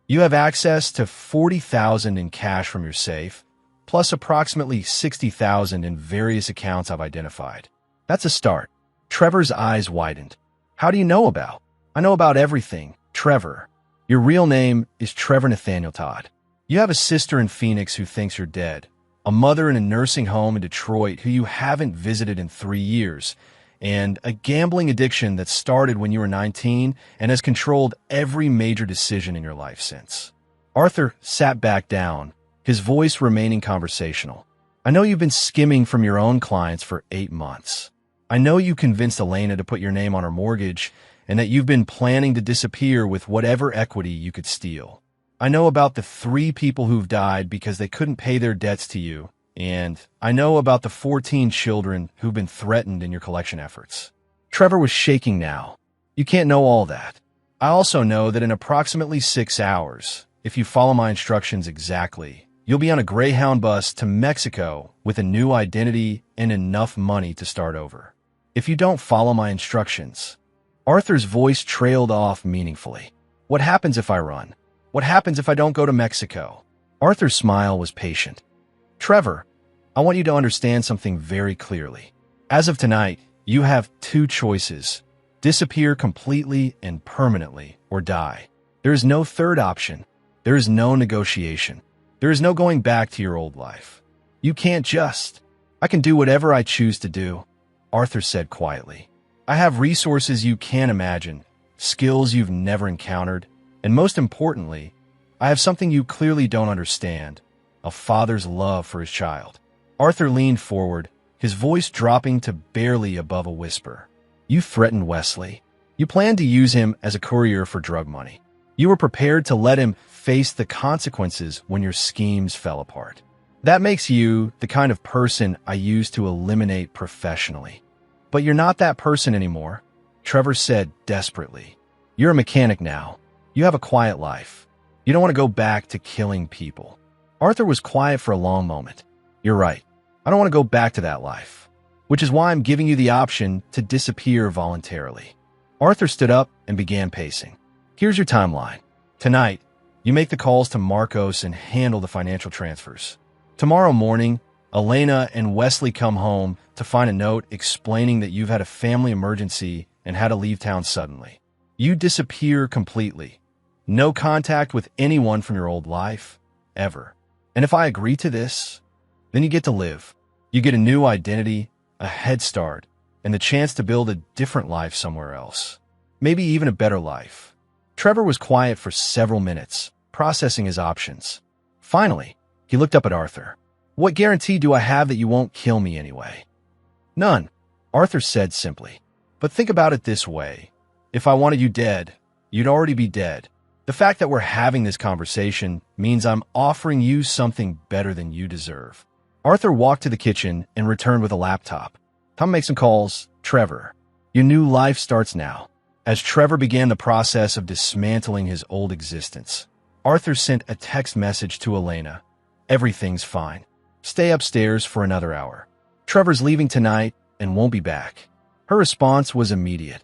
You have access to $40,000 in cash from your safe, plus approximately $60,000 in various accounts I've identified. That's a start. Trevor's eyes widened. How do you know about? I know about everything, Trevor. Your real name is Trevor Nathaniel Todd. You have a sister in Phoenix who thinks you're dead, a mother in a nursing home in Detroit who you haven't visited in 3 years, and a gambling addiction that started when you were 19 and has controlled every major decision in your life since. Arthur sat back down, his voice remaining conversational. I know you've been skimming from your own clients for 8 months. I know you convinced Elena to put your name on her mortgage and that you've been planning to disappear with whatever equity you could steal. I know about the 3 people who've died because they couldn't pay their debts to you, and I know about the 14 children who've been threatened in your collection efforts. Trevor was shaking now. You can't know all that. I also know that in approximately 6 hours, if you follow my instructions exactly, you'll be on a Greyhound bus to Mexico with a new identity and enough money to start over. If you don't follow my instructions, Arthur's voice trailed off meaningfully. What happens if I run? What happens if I don't go to Mexico? Arthur's smile was patient. Trevor, I want you to understand something very clearly. As of tonight, you have 2 choices. Disappear completely and permanently, or die. There is no third option. There is no negotiation. There is no going back to your old life. You can't just. I can do whatever I choose to do, Arthur said quietly. I have resources you can't imagine, skills you've never encountered, and most importantly, I have something you clearly don't understand, a father's love for his child. Arthur leaned forward, his voice dropping to barely above a whisper. You threatened Wesley. You planned to use him as a courier for drug money. You were prepared to let him face the consequences when your schemes fell apart. That makes you the kind of person I used to eliminate professionally. But you're not that person anymore, Trevor said desperately. You're a mechanic now. You have a quiet life. You don't want to go back to killing people. Arthur was quiet for a long moment. You're right. I don't want to go back to that life, which is why I'm giving you the option to disappear voluntarily. Arthur stood up and began pacing. Here's your timeline. Tonight, you make the calls to Marcos and handle the financial transfers. Tomorrow morning, Elena and Wesley come home to find a note explaining that you've had a family emergency and had to leave town suddenly. You disappear completely. No contact with anyone from your old life, ever. And if I agree to this, then you get to live. You get a new identity, a head start, and the chance to build a different life somewhere else. Maybe even a better life. Trevor was quiet for several minutes, processing his options. Finally, he looked up at Arthur. What guarantee do I have that you won't kill me anyway? None, Arthur said simply. But think about it this way. If I wanted you dead, you'd already be dead. The fact that we're having this conversation means I'm offering you something better than you deserve. Arthur walked to the kitchen and returned with a laptop. Come make some calls, Trevor. Your new life starts now. As Trevor began the process of dismantling his old existence, Arthur sent a text message to Elena. Everything's fine. Stay upstairs for another hour. Trevor's leaving tonight and won't be back. Her response was immediate.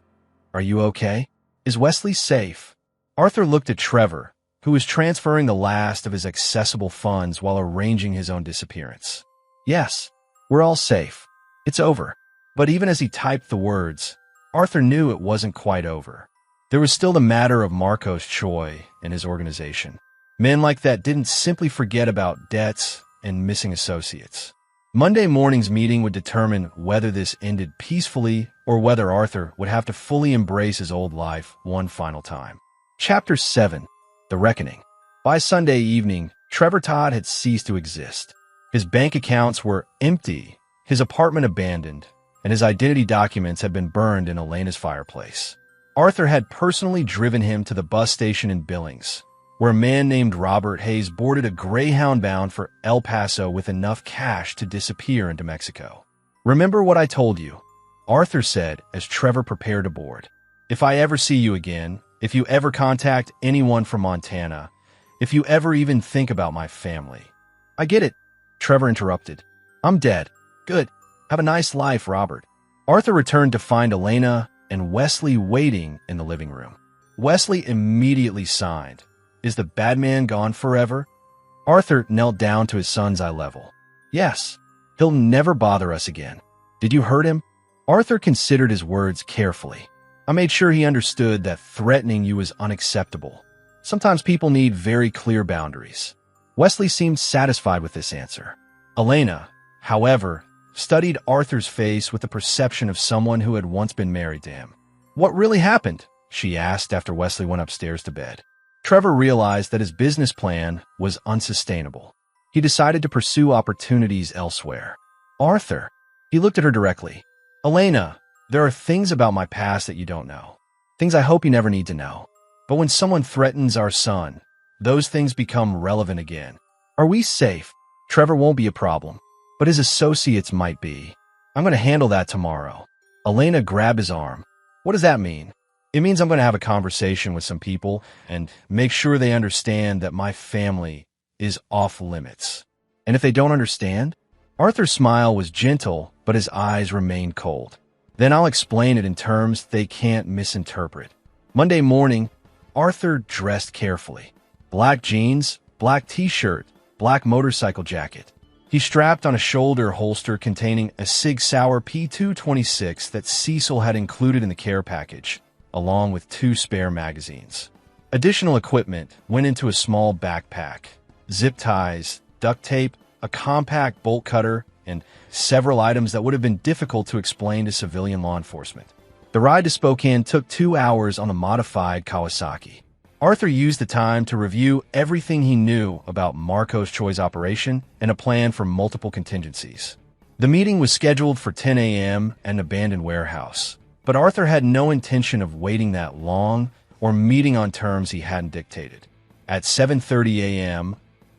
Are you okay? Is Wesley safe? Arthur looked at Trevor, who was transferring the last of his accessible funds while arranging his own disappearance. Yes, we're all safe. It's over. But even as he typed the words, Arthur knew it wasn't quite over. There was still the matter of Marcos Choi and his organization. Men like that didn't simply forget about debts and missing associates. Monday morning's meeting would determine whether this ended peacefully or whether Arthur would have to fully embrace his old life one final time. Chapter 7. The Reckoning. By Sunday evening, Trevor Todd had ceased to exist. His bank accounts were empty, his apartment abandoned, and his identity documents had been burned in Elena's fireplace. Arthur had personally driven him to the bus station in Billings, where a man named Robert Hayes boarded a Greyhound bound for El Paso with enough cash to disappear into Mexico. "Remember what I told you," Arthur said as Trevor prepared to board. "If I ever see you again, if you ever contact anyone from Montana, if you ever even think about my family." "I get it," Trevor interrupted. "I'm dead." "Good. Have a nice life, Robert." Arthur returned to find Elena and Wesley waiting in the living room. Wesley immediately signed. "Is the bad man gone forever?" Arthur knelt down to his son's eye level. "Yes. He'll never bother us again." "Did you hurt him?" Arthur considered his words carefully. "I made sure he understood that threatening you was unacceptable. Sometimes people need very clear boundaries." Wesley seemed satisfied with this answer. Elena, however, studied Arthur's face with the perception of someone who had once been married to him. "What really happened?" she asked after Wesley went upstairs to bed. Trevor realized that his business plan was unsustainable. He decided to pursue opportunities elsewhere. "Arthur," he looked at her directly. "Elena, there are things about my past that you don't know. Things I hope you never need to know. But when someone threatens our son, those things become relevant again. Are we safe? Trevor won't be a problem, but his associates might be. I'm going to handle that tomorrow." Elena grabbed his arm. "What does that mean?" "It means I'm going to have a conversation with some people and make sure they understand that my family is off limits." "And if they don't understand?" Arthur's smile was gentle, but his eyes remained cold. "Then I'll explain it in terms they can't misinterpret." Monday morning, Arthur dressed carefully. Black jeans, black t-shirt, black motorcycle jacket. He strapped on a shoulder holster containing a Sig Sauer P226 that Cecil had included in the care package, along with 2 spare magazines. Additional equipment went into a small backpack: zip ties, duct tape, a compact bolt cutter, and several items that would have been difficult to explain to civilian law enforcement. The ride to Spokane took 2 hours on the modified Kawasaki. Arthur used the time to review everything he knew about Marcos Choi's operation and a plan for multiple contingencies. The meeting was scheduled for 10 a.m. at an abandoned warehouse, but Arthur had no intention of waiting that long or meeting on terms he hadn't dictated. At 7:30 a.m.,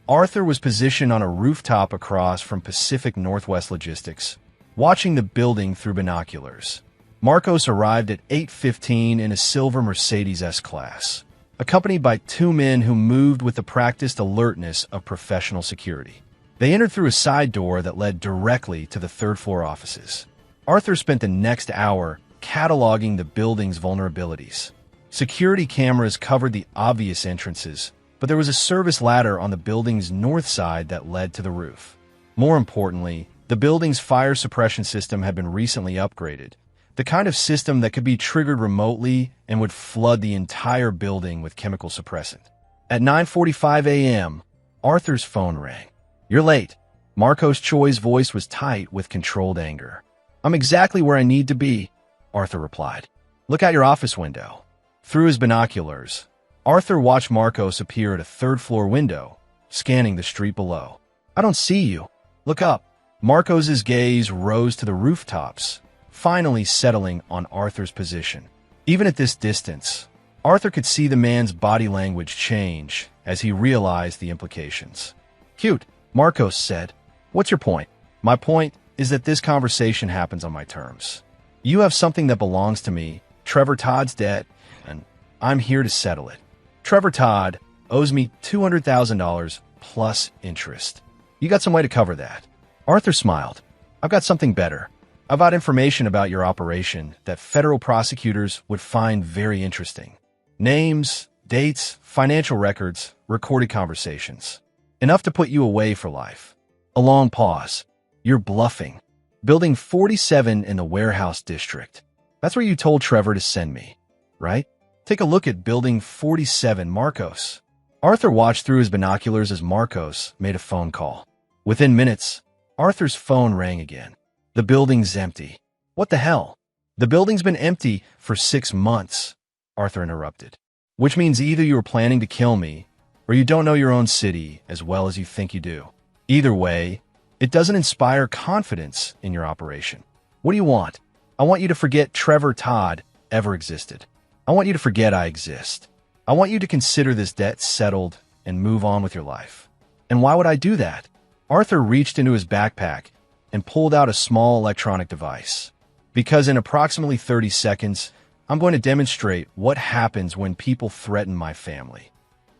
Arthur was positioned on a rooftop across from Pacific Northwest Logistics, watching the building through binoculars. Marcos arrived at 8:15 in a silver Mercedes S-Class, accompanied by 2 men who moved with the practiced alertness of professional security. They entered through a side door that led directly to the third-floor offices. Arthur spent the next hour cataloging the building's vulnerabilities. Security cameras covered the obvious entrances, but there was a service ladder on the building's north side that led to the roof. More importantly, the building's fire suppression system had been recently upgraded, the kind of system that could be triggered remotely and would flood the entire building with chemical suppressant. At 9:45 a.m., Arthur's phone rang. "You're late." Marcos Choi's voice was tight with controlled anger. "I'm exactly where I need to be," Arthur replied. "Look out your office window." Through his binoculars, Arthur watched Marcos appear at a third-floor window, scanning the street below. "I don't see you." "Look up." Marcos's gaze rose to the rooftops, finally settling on Arthur's position. Even at this distance, Arthur could see the man's body language change as he realized the implications. "Cute," Marcos said. "What's your point?" "My point is that this conversation happens on my terms. You have something that belongs to me, Trevor Todd's debt, and I'm here to settle it. Trevor Todd owes me $200,000 plus interest. You got some way to cover that." Arthur smiled. "I've got something better. I've got information about your operation that federal prosecutors would find very interesting. Names, dates, financial records, recorded conversations. Enough to put you away for life." A long pause. "You're bluffing." "Building 47 in the warehouse district. That's where you told Trevor to send me, right?" Take a look at Building 47, Marcos. Arthur watched through his binoculars as Marcos made a phone call. Within minutes, Arthur's phone rang again. The building's empty. What the hell? The building's been empty for 6 months, Arthur interrupted. Which means either you were planning to kill me, or you don't know your own city as well as you think you do. Either way, it doesn't inspire confidence in your operation. What do you want? I want you to forget Trevor Todd ever existed. I want you to forget I exist. I want you to consider this debt settled and move on with your life. And why would I do that? Arthur reached into his backpack and pulled out a small electronic device. Because in approximately 30 seconds, I'm going to demonstrate what happens when people threaten my family.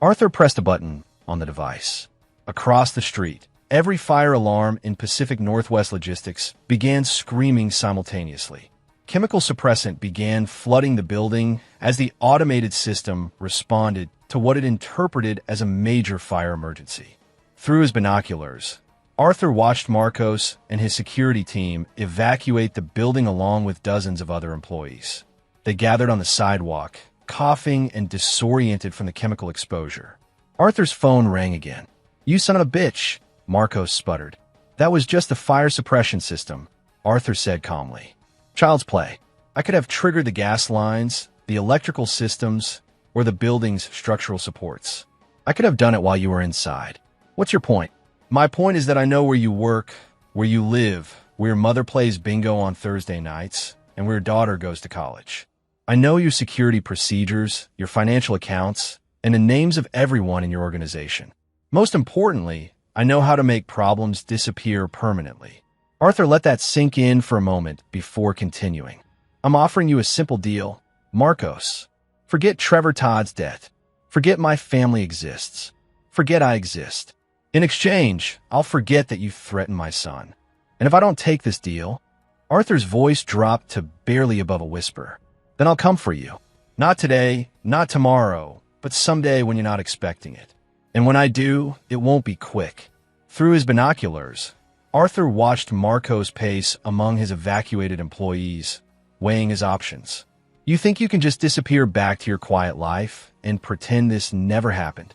Arthur pressed a button on the device. Across the street, every fire alarm in Pacific Northwest Logistics began screaming simultaneously. Chemical suppressant began flooding the building as the automated system responded to what it interpreted as a major fire emergency. Through his binoculars, Arthur watched Marcos and his security team evacuate the building along with dozens of other employees. They gathered on the sidewalk, coughing and disoriented from the chemical exposure. Arthur's phone rang again. "You son of a bitch," Marcos sputtered. "That was just the fire suppression system," Arthur said calmly. "Child's play. I could have triggered the gas lines, the electrical systems, or the building's structural supports. I could have done it while you were inside. What's your point?" "My point is that I know where you work, where you live, where your mother plays bingo on Thursday nights, and where your daughter goes to college. I know your security procedures, your financial accounts, and the names of everyone in your organization. Most importantly, I know how to make problems disappear permanently." Arthur let that sink in for a moment before continuing. "I'm offering you a simple deal, Marcos. Forget Trevor Todd's debt. Forget my family exists. Forget I exist. In exchange, I'll forget that you threatened my son. And if I don't take this deal," Arthur's voice dropped to barely above a whisper, "then I'll come for you. Not today, not tomorrow, but someday when you're not expecting it. And when I do, it won't be quick." Through his binoculars, Arthur watched Marcos pace among his evacuated employees, weighing his options. "You think you can just disappear back to your quiet life and pretend this never happened?"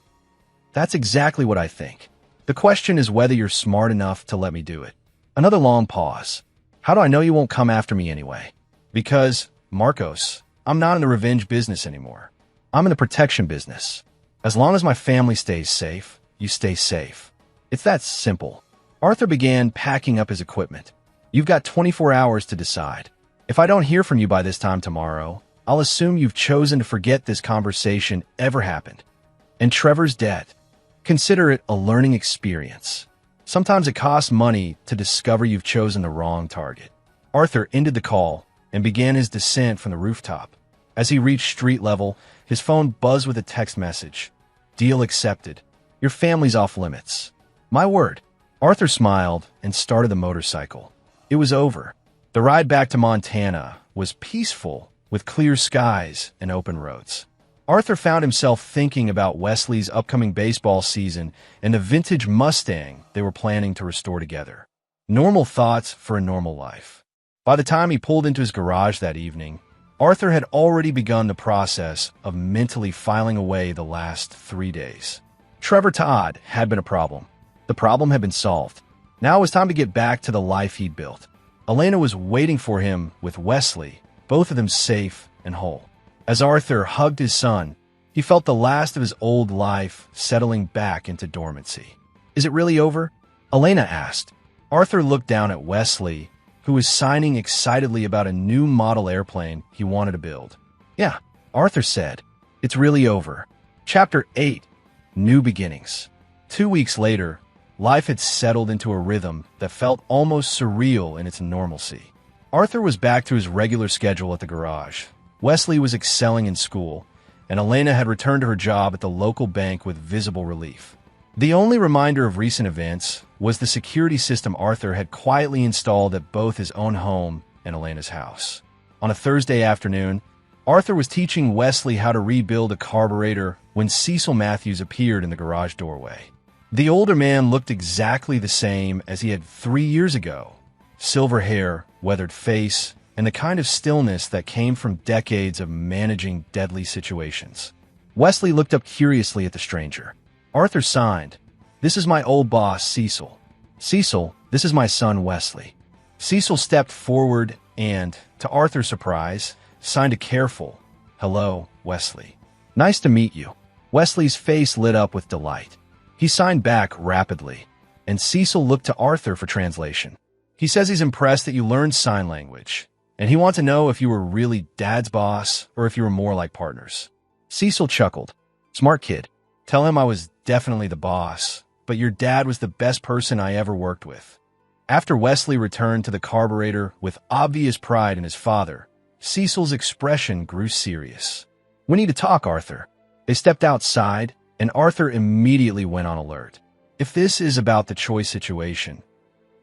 "That's exactly what I think. The question is whether you're smart enough to let me do it." Another long pause. "How do I know you won't come after me anyway?" "Because, Marcos, I'm not in the revenge business anymore. I'm in the protection business. As long as my family stays safe, you stay safe. It's that simple." Arthur began packing up his equipment. "You've got 24 hours to decide. If I don't hear from you by this time tomorrow, I'll assume you've chosen to forget this conversation ever happened. And Trevor's dead. Consider it a learning experience. Sometimes it costs money to discover you've chosen the wrong target." Arthur ended the call and began his descent from the rooftop. As he reached street level, his phone buzzed with a text message. "Deal accepted. Your family's off limits." "My word." Arthur smiled and started the motorcycle. It was over. The ride back to Montana was peaceful, with clear skies and open roads. Arthur found himself thinking about Wesley's upcoming baseball season and the vintage Mustang they were planning to restore together. Normal thoughts for a normal life. By the time he pulled into his garage that evening, Arthur had already begun the process of mentally filing away the last 3 days. Trevor Todd had been a problem. The problem had been solved. Now it was time to get back to the life he'd built. Elena was waiting for him with Wesley, both of them safe and whole. As Arthur hugged his son, he felt the last of his old life settling back into dormancy. "Is it really over?" Elena asked. Arthur looked down at Wesley, who was signing excitedly about a new model airplane he wanted to build. "Yeah," Arthur said. "It's really over." Chapter 8. New Beginnings. 2 weeks later, life had settled into a rhythm that felt almost surreal in its normalcy. Arthur was back to his regular schedule at the garage. Wesley was excelling in school, and Elena had returned to her job at the local bank with visible relief. The only reminder of recent events was the security system Arthur had quietly installed at both his own home and Elena's house. On a Thursday afternoon, Arthur was teaching Wesley how to rebuild a carburetor when Cecil Matthews appeared in the garage doorway. The older man looked exactly the same as he had 3 years ago. Silver hair, weathered face, and the kind of stillness that came from decades of managing deadly situations. Wesley looked up curiously at the stranger. Arthur signed. "This is my old boss, Cecil." "Cecil, this is my son, Wesley." Cecil stepped forward and, to Arthur's surprise, signed a careful, "Hello, Wesley. Nice to meet you." Wesley's face lit up with delight. He signed back rapidly, and Cecil looked to Arthur for translation. "He says he's impressed that you learned sign language, and he wants to know if you were really Dad's boss or if you were more like partners." Cecil chuckled. "Smart kid. Tell him I was definitely the boss, but your dad was the best person I ever worked with." After Wesley returned to the carburetor with obvious pride in his father, Cecil's expression grew serious. "We need to talk, Arthur." They stepped outside, and Arthur immediately went on alert. "If this is about the Choi situation."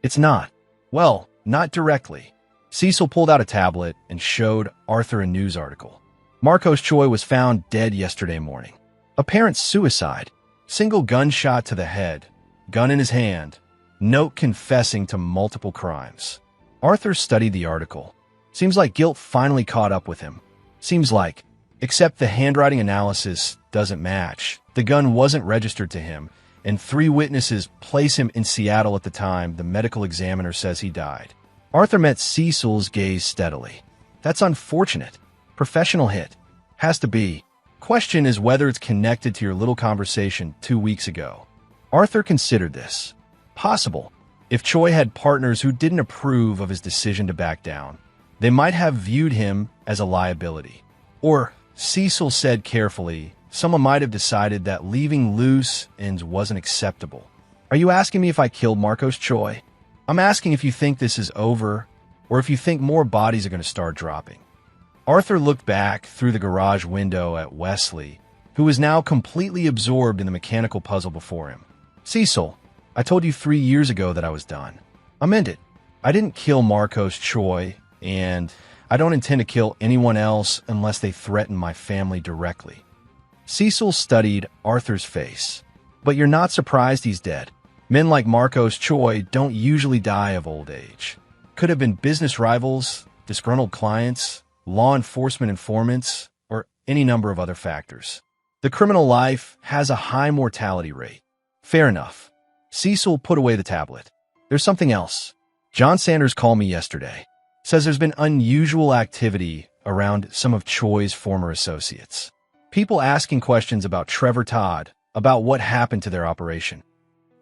"It's not." "Well, not directly." Cecil pulled out a tablet and showed Arthur a news article. Marcos Choi was found dead yesterday morning. Apparent suicide. Single gunshot to the head. Gun in his hand. Note confessing to multiple crimes. Arthur studied the article. Seems like guilt finally caught up with him. Seems like. Except the handwriting analysis doesn't match. The gun wasn't registered to him, and 3 witnesses place him in Seattle at the time the medical examiner says he died. Arthur met Cecil's gaze steadily. "That's unfortunate. Professional hit. Has to be. Question is whether it's connected to your little conversation 2 weeks ago." Arthur considered this. Possible. If Choi had partners who didn't approve of his decision to back down, they might have viewed him as a liability. Or, Cecil said carefully, someone might have decided that leaving loose ends wasn't acceptable. "Are you asking me if I killed Marcos Choi?" "I'm asking if you think this is over, or if you think more bodies are going to start dropping." Arthur looked back through the garage window at Wesley, who was now completely absorbed in the mechanical puzzle before him. "Cecil, I told you 3 years ago that I was done. I meant it. I didn't kill Marcos Choi, and I don't intend to kill anyone else unless they threaten my family directly." Cecil studied Arthur's face. "But you're not surprised he's dead. Men like Marcos Choi don't usually die of old age. Could have been business rivals, disgruntled clients, law enforcement informants, or any number of other factors. The criminal life has a high mortality rate." "Fair enough." Cecil put away the tablet. "There's something else. John Sanders called me yesterday. Says there's been unusual activity around some of Choi's former associates. People asking questions about Trevor Todd, about what happened to their operation."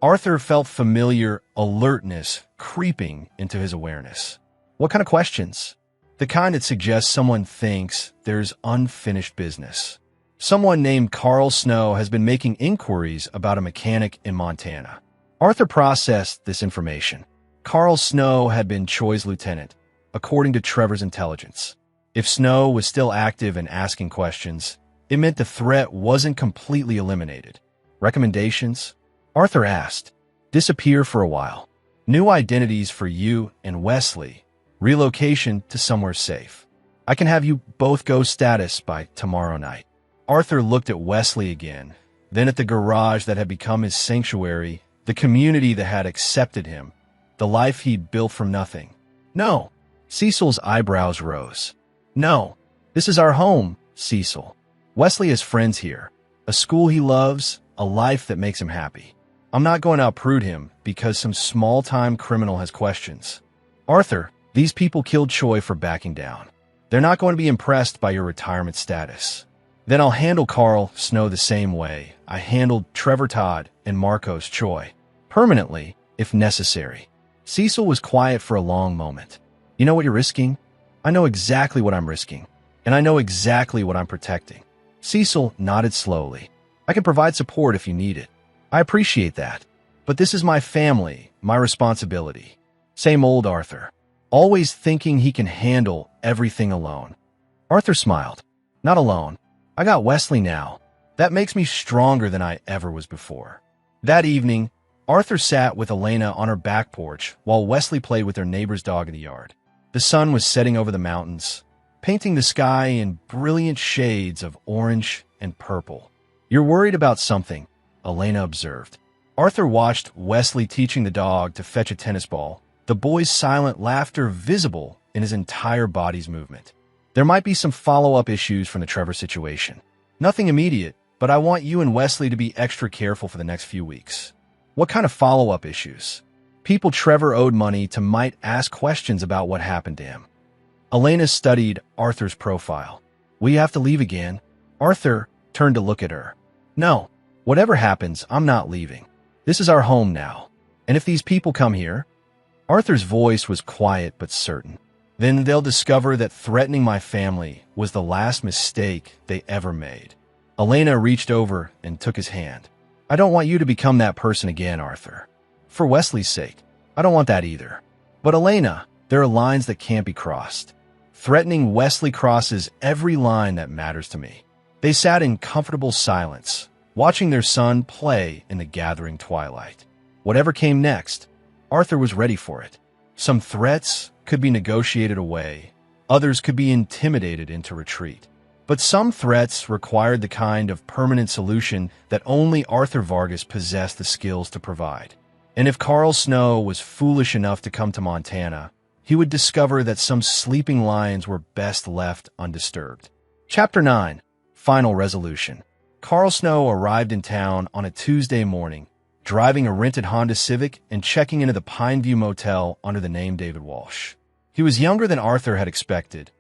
Arthur felt familiar alertness creeping into his awareness. "What kind of questions?" "The kind that suggests someone thinks there's unfinished business. Someone named Carl Snow has been making inquiries about a mechanic in Montana." Arthur processed this information. Carl Snow had been Choi's lieutenant, according to Trevor's intelligence. If Snow was still active and asking questions, it meant the threat wasn't completely eliminated. "Recommendations?" Arthur asked. "Disappear for a while. New identities for you and Wesley. Relocation to somewhere safe. I can have you both go status by tomorrow night." Arthur looked at Wesley again, then at the garage that had become his sanctuary, the community that had accepted him, the life he'd built from nothing. "No." Cecil's eyebrows rose. "No. This is our home, Cecil. Wesley has friends here, a school he loves, a life that makes him happy. I'm not going to uproot him because some small-time criminal has questions. Arthur, these people killed Choi for backing down. They're not going to be impressed by your retirement status. Then I'll handle Carl Snow the same way I handled Trevor Todd and Marcos Choi. Permanently, if necessary." Cecil was quiet for a long moment. "You know what you're risking?" "I know exactly what I'm risking, and I know exactly what I'm protecting." Cecil nodded slowly. "I can provide support if you need it. I appreciate that. But this is my family, my responsibility." Same old Arthur. Always thinking he can handle everything alone. Arthur smiled. "Not alone. I got Wesley now. That makes me stronger than I ever was before." That evening, Arthur sat with Elena on her back porch while Wesley played with their neighbor's dog in the yard. The sun was setting over the mountains, painting the sky in brilliant shades of orange and purple. "You're worried about something," Elena observed. Arthur watched Wesley teaching the dog to fetch a tennis ball, the boy's silent laughter visible in his entire body's movement. There might be some follow-up issues from the Trevor situation. Nothing immediate, but I want you and Wesley to be extra careful for the next few weeks. What kind of follow-up issues? People Trevor owed money to might ask questions about what happened to him. Elena studied Arthur's profile. We have to leave again. Arthur turned to look at her. No, whatever happens, I'm not leaving. This is our home now. And if these people come here, Arthur's voice was quiet but certain. Then they'll discover that threatening my family was the last mistake they ever made. Elena reached over and took his hand. I don't want you to become that person again, Arthur. For Wesley's sake, I don't want that either. But Elena, there are lines that can't be crossed. Threatening Wesley crosses every line that matters to me. They sat in comfortable silence, watching their son play in the gathering twilight. Whatever came next, Arthur was ready for it. Some threats could be negotiated away, others could be intimidated into retreat. But some threats required the kind of permanent solution that only Arthur Vargas possessed the skills to provide. And if Carl Snow was foolish enough to come to Montana, he would discover that some sleeping lions were best left undisturbed. Chapter 9. Final Resolution. Carl Snow arrived in town on a Tuesday morning, driving a rented Honda Civic and checking into the Pineview Motel under the name David Walsh. He was younger than Arthur had expected,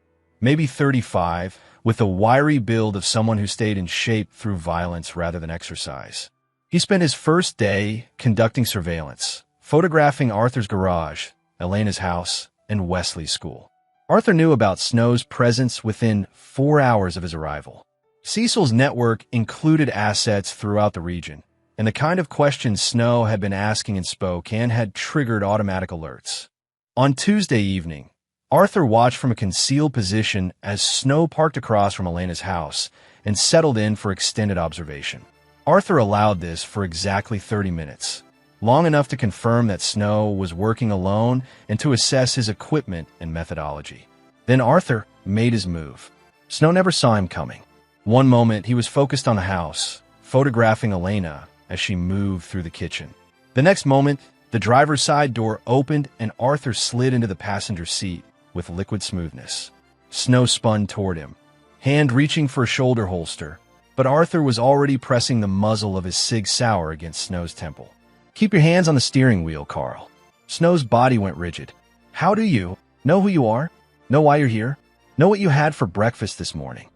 maybe 35, with the wiry build of someone who stayed in shape through violence rather than exercise. He spent his first day conducting surveillance, photographing Arthur's garage, Elena's house, and Wesley's school. Arthur knew about Snow's presence within 4 hours of his arrival. Cecil's network included assets throughout the region, and the kind of questions Snow had been asking in Spokane had triggered automatic alerts. On Tuesday evening, Arthur watched from a concealed position as Snow parked across from Elena's house and settled in for extended observation. Arthur allowed this for exactly 30 minutes, long enough to confirm that Snow was working alone and to assess his equipment and methodology. Then Arthur made his move. Snow never saw him coming. One moment he was focused on the house, photographing Elena as she moved through the kitchen. The next moment, the driver's side door opened and Arthur slid into the passenger seat with liquid smoothness. Snow spun toward him, hand reaching for a shoulder holster, but Arthur was already pressing the muzzle of his Sig Sauer against Snow's temple. Keep your hands on the steering wheel, Carl. Snow's body went rigid. How do you know who you are? Know why you're here? Know what you had for breakfast this morning?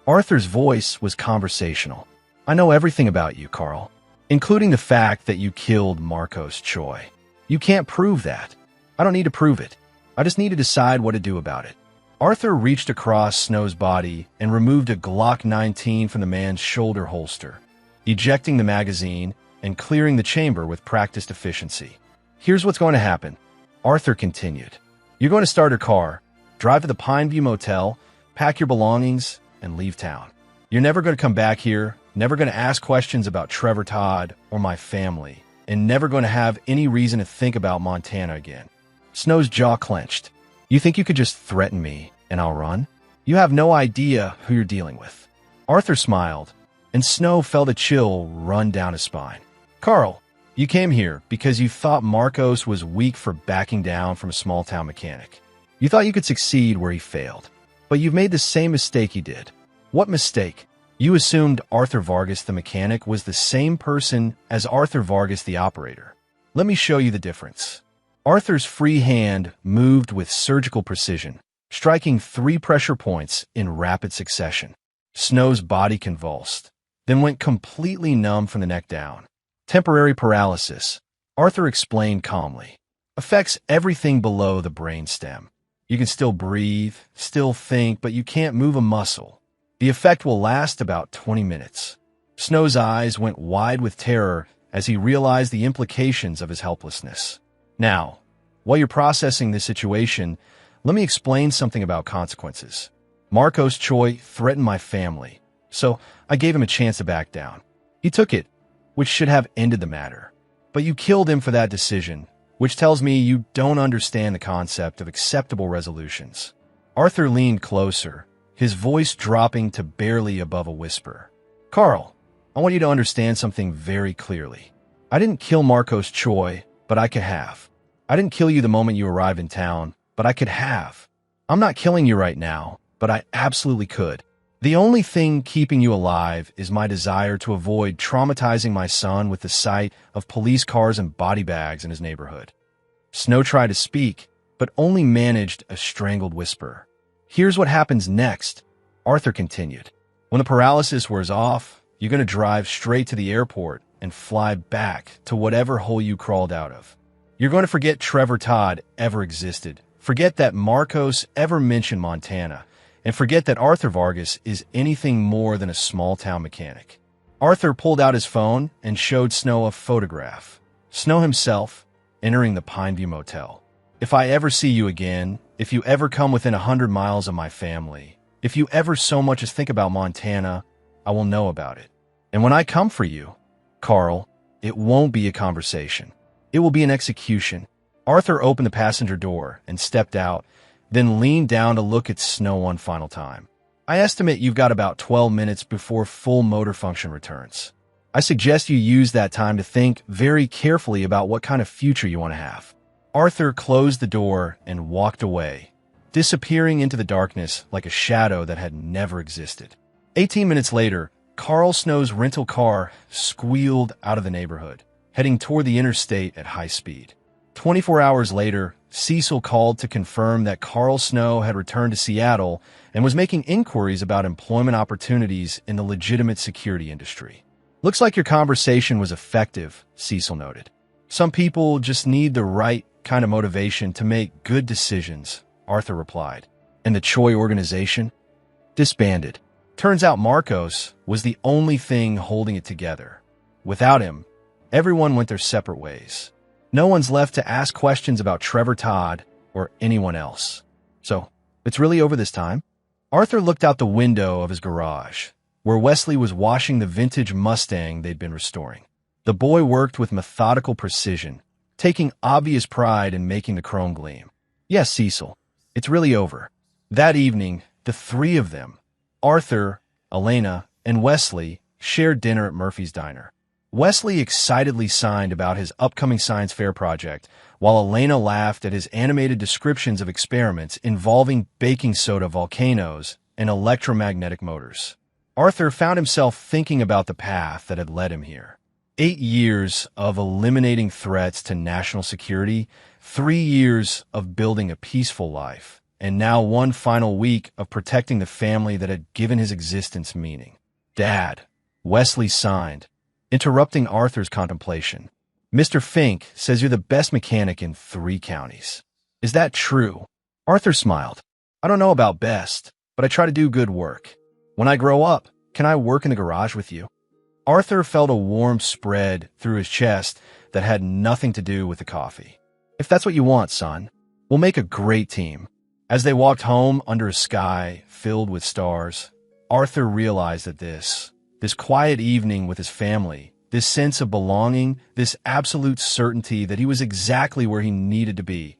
Arthur's voice was conversational. I know everything about you, Carl, including the fact that you killed Marcos Choi. You can't prove that. I don't need to prove it. I just need to decide what to do about it. Arthur reached across Snow's body and removed a Glock 19 from the man's shoulder holster, ejecting the magazine and clearing the chamber with practiced efficiency. Here's what's going to happen, Arthur continued. You're going to start a car, drive to the Pineview Motel, pack your belongings, and leave town. You're never going to come back here, never going to ask questions about Trevor Todd or my family, and never going to have any reason to think about Montana again. Snow's jaw clenched. You think you could just threaten me and I'll run? You have no idea who you're dealing with. Arthur smiled, and Snow felt a chill run down his spine. Carl, you came here because you thought Marcos was weak for backing down from a small-town mechanic. You thought you could succeed where he failed. But you've made the same mistake he did. What mistake? You assumed Arthur Vargas the mechanic was the same person as Arthur Vargas the operator. Let me show you the difference. Arthur's free hand moved with surgical precision, striking 3 pressure points in rapid succession. Snow's body convulsed, then went completely numb from the neck down. Temporary paralysis, Arthur explained calmly, affects everything below the brainstem. You can still breathe, still think, but you can't move a muscle. The effect will last about 20 minutes. Snow's eyes went wide with terror as he realized the implications of his helplessness. Now, while you're processing this situation, let me explain something about consequences. Marcos Choi threatened my family, so I gave him a chance to back down. He took it, which should have ended the matter. But you killed him for that decision, which tells me you don't understand the concept of acceptable resolutions. Arthur leaned closer, his voice dropping to barely above a whisper. Carl, I want you to understand something very clearly. I didn't kill Marcos Choi, but I could have. I didn't kill you the moment you arrived in town, but I could have. I'm not killing you right now, but I absolutely could. The only thing keeping you alive is my desire to avoid traumatizing my son with the sight of police cars and body bags in his neighborhood. Snow tried to speak, but only managed a strangled whisper. Here's what happens next, Arthur continued. When the paralysis wears off, you're going to drive straight to the airport and fly back to whatever hole you crawled out of. You're going to forget Trevor Todd ever existed, forget that Marcos ever mentioned Montana, and forget that Arthur Vargas is anything more than a small-town mechanic. Arthur pulled out his phone and showed Snow a photograph. Snow himself, entering the Pineview Motel. If I ever see you again, if you ever come within 100 miles of my family, if you ever so much as think about Montana, I will know about it. And when I come for you, Carl, it won't be a conversation. It will be an execution. Arthur opened the passenger door and stepped out, then leaned down to look at Snow one final time. I estimate you've got about 12 minutes before full motor function returns. I suggest you use that time to think very carefully about what kind of future you want to have. Arthur closed the door and walked away, disappearing into the darkness like a shadow that had never existed. 18 minutes later, Carl Snow's rental car squealed out of the neighborhood, heading toward the interstate at high speed. 24 hours later, Cecil called to confirm that Carl Snow had returned to Seattle and was making inquiries about employment opportunities in the legitimate security industry. Looks like your conversation was effective, Cecil noted. Some people just need the right kind of motivation to make good decisions, Arthur replied. And the Choi organization? Disbanded. Turns out Marcos was the only thing holding it together. Without him, everyone went their separate ways. No one's left to ask questions about Trevor Todd or anyone else. So, it's really over this time? Arthur looked out the window of his garage, where Wesley was washing the vintage Mustang they'd been restoring. The boy worked with methodical precision, taking obvious pride in making the chrome gleam. Yes, Cecil, it's really over. That evening, the three of them, Arthur, Elena, and Wesley, shared dinner at Murphy's Diner. Wesley excitedly signed about his upcoming science fair project, while Elena laughed at his animated descriptions of experiments involving baking soda volcanoes and electromagnetic motors. Arthur found himself thinking about the path that had led him here. 8 years of eliminating threats to national security, 3 years of building a peaceful life, and now one final week of protecting the family that had given his existence meaning. Dad, Wesley signed, interrupting Arthur's contemplation. Mr. Fink says you're the best mechanic in 3 counties. Is that true? Arthur smiled. I don't know about best, but I try to do good work. When I grow up, can I work in the garage with you? Arthur felt a warm spread through his chest that had nothing to do with the coffee. If that's what you want, son, we'll make a great team. As they walked home under a sky filled with stars, Arthur realized that this quiet evening with his family, this sense of belonging, this absolute certainty that he was exactly where he needed to be,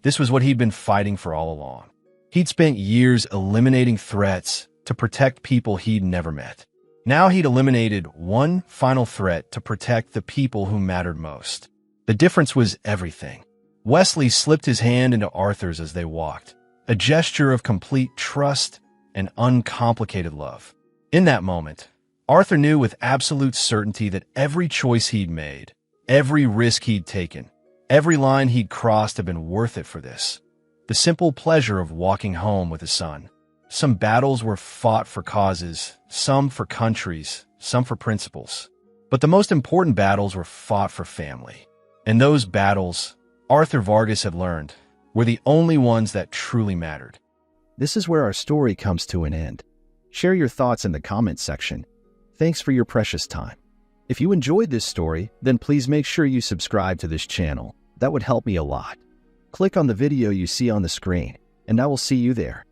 this was what he'd been fighting for all along. He'd spent years eliminating threats to protect people he'd never met. Now he'd eliminated one final threat to protect the people who mattered most. The difference was everything. Wesley slipped his hand into Arthur's as they walked, a gesture of complete trust and uncomplicated love. In that moment, Arthur knew with absolute certainty that every choice he'd made, every risk he'd taken, every line he'd crossed had been worth it for this. The simple pleasure of walking home with his son. Some battles were fought for causes, some for countries, some for principles. But the most important battles were fought for family. And those battles, Arthur Vargas had learned, were the only ones that truly mattered. This is where our story comes to an end. Share your thoughts in the comments section. Thanks for your precious time. If you enjoyed this story, then please make sure you subscribe to this channel. That would help me a lot. Click on the video you see on the screen, and I will see you there.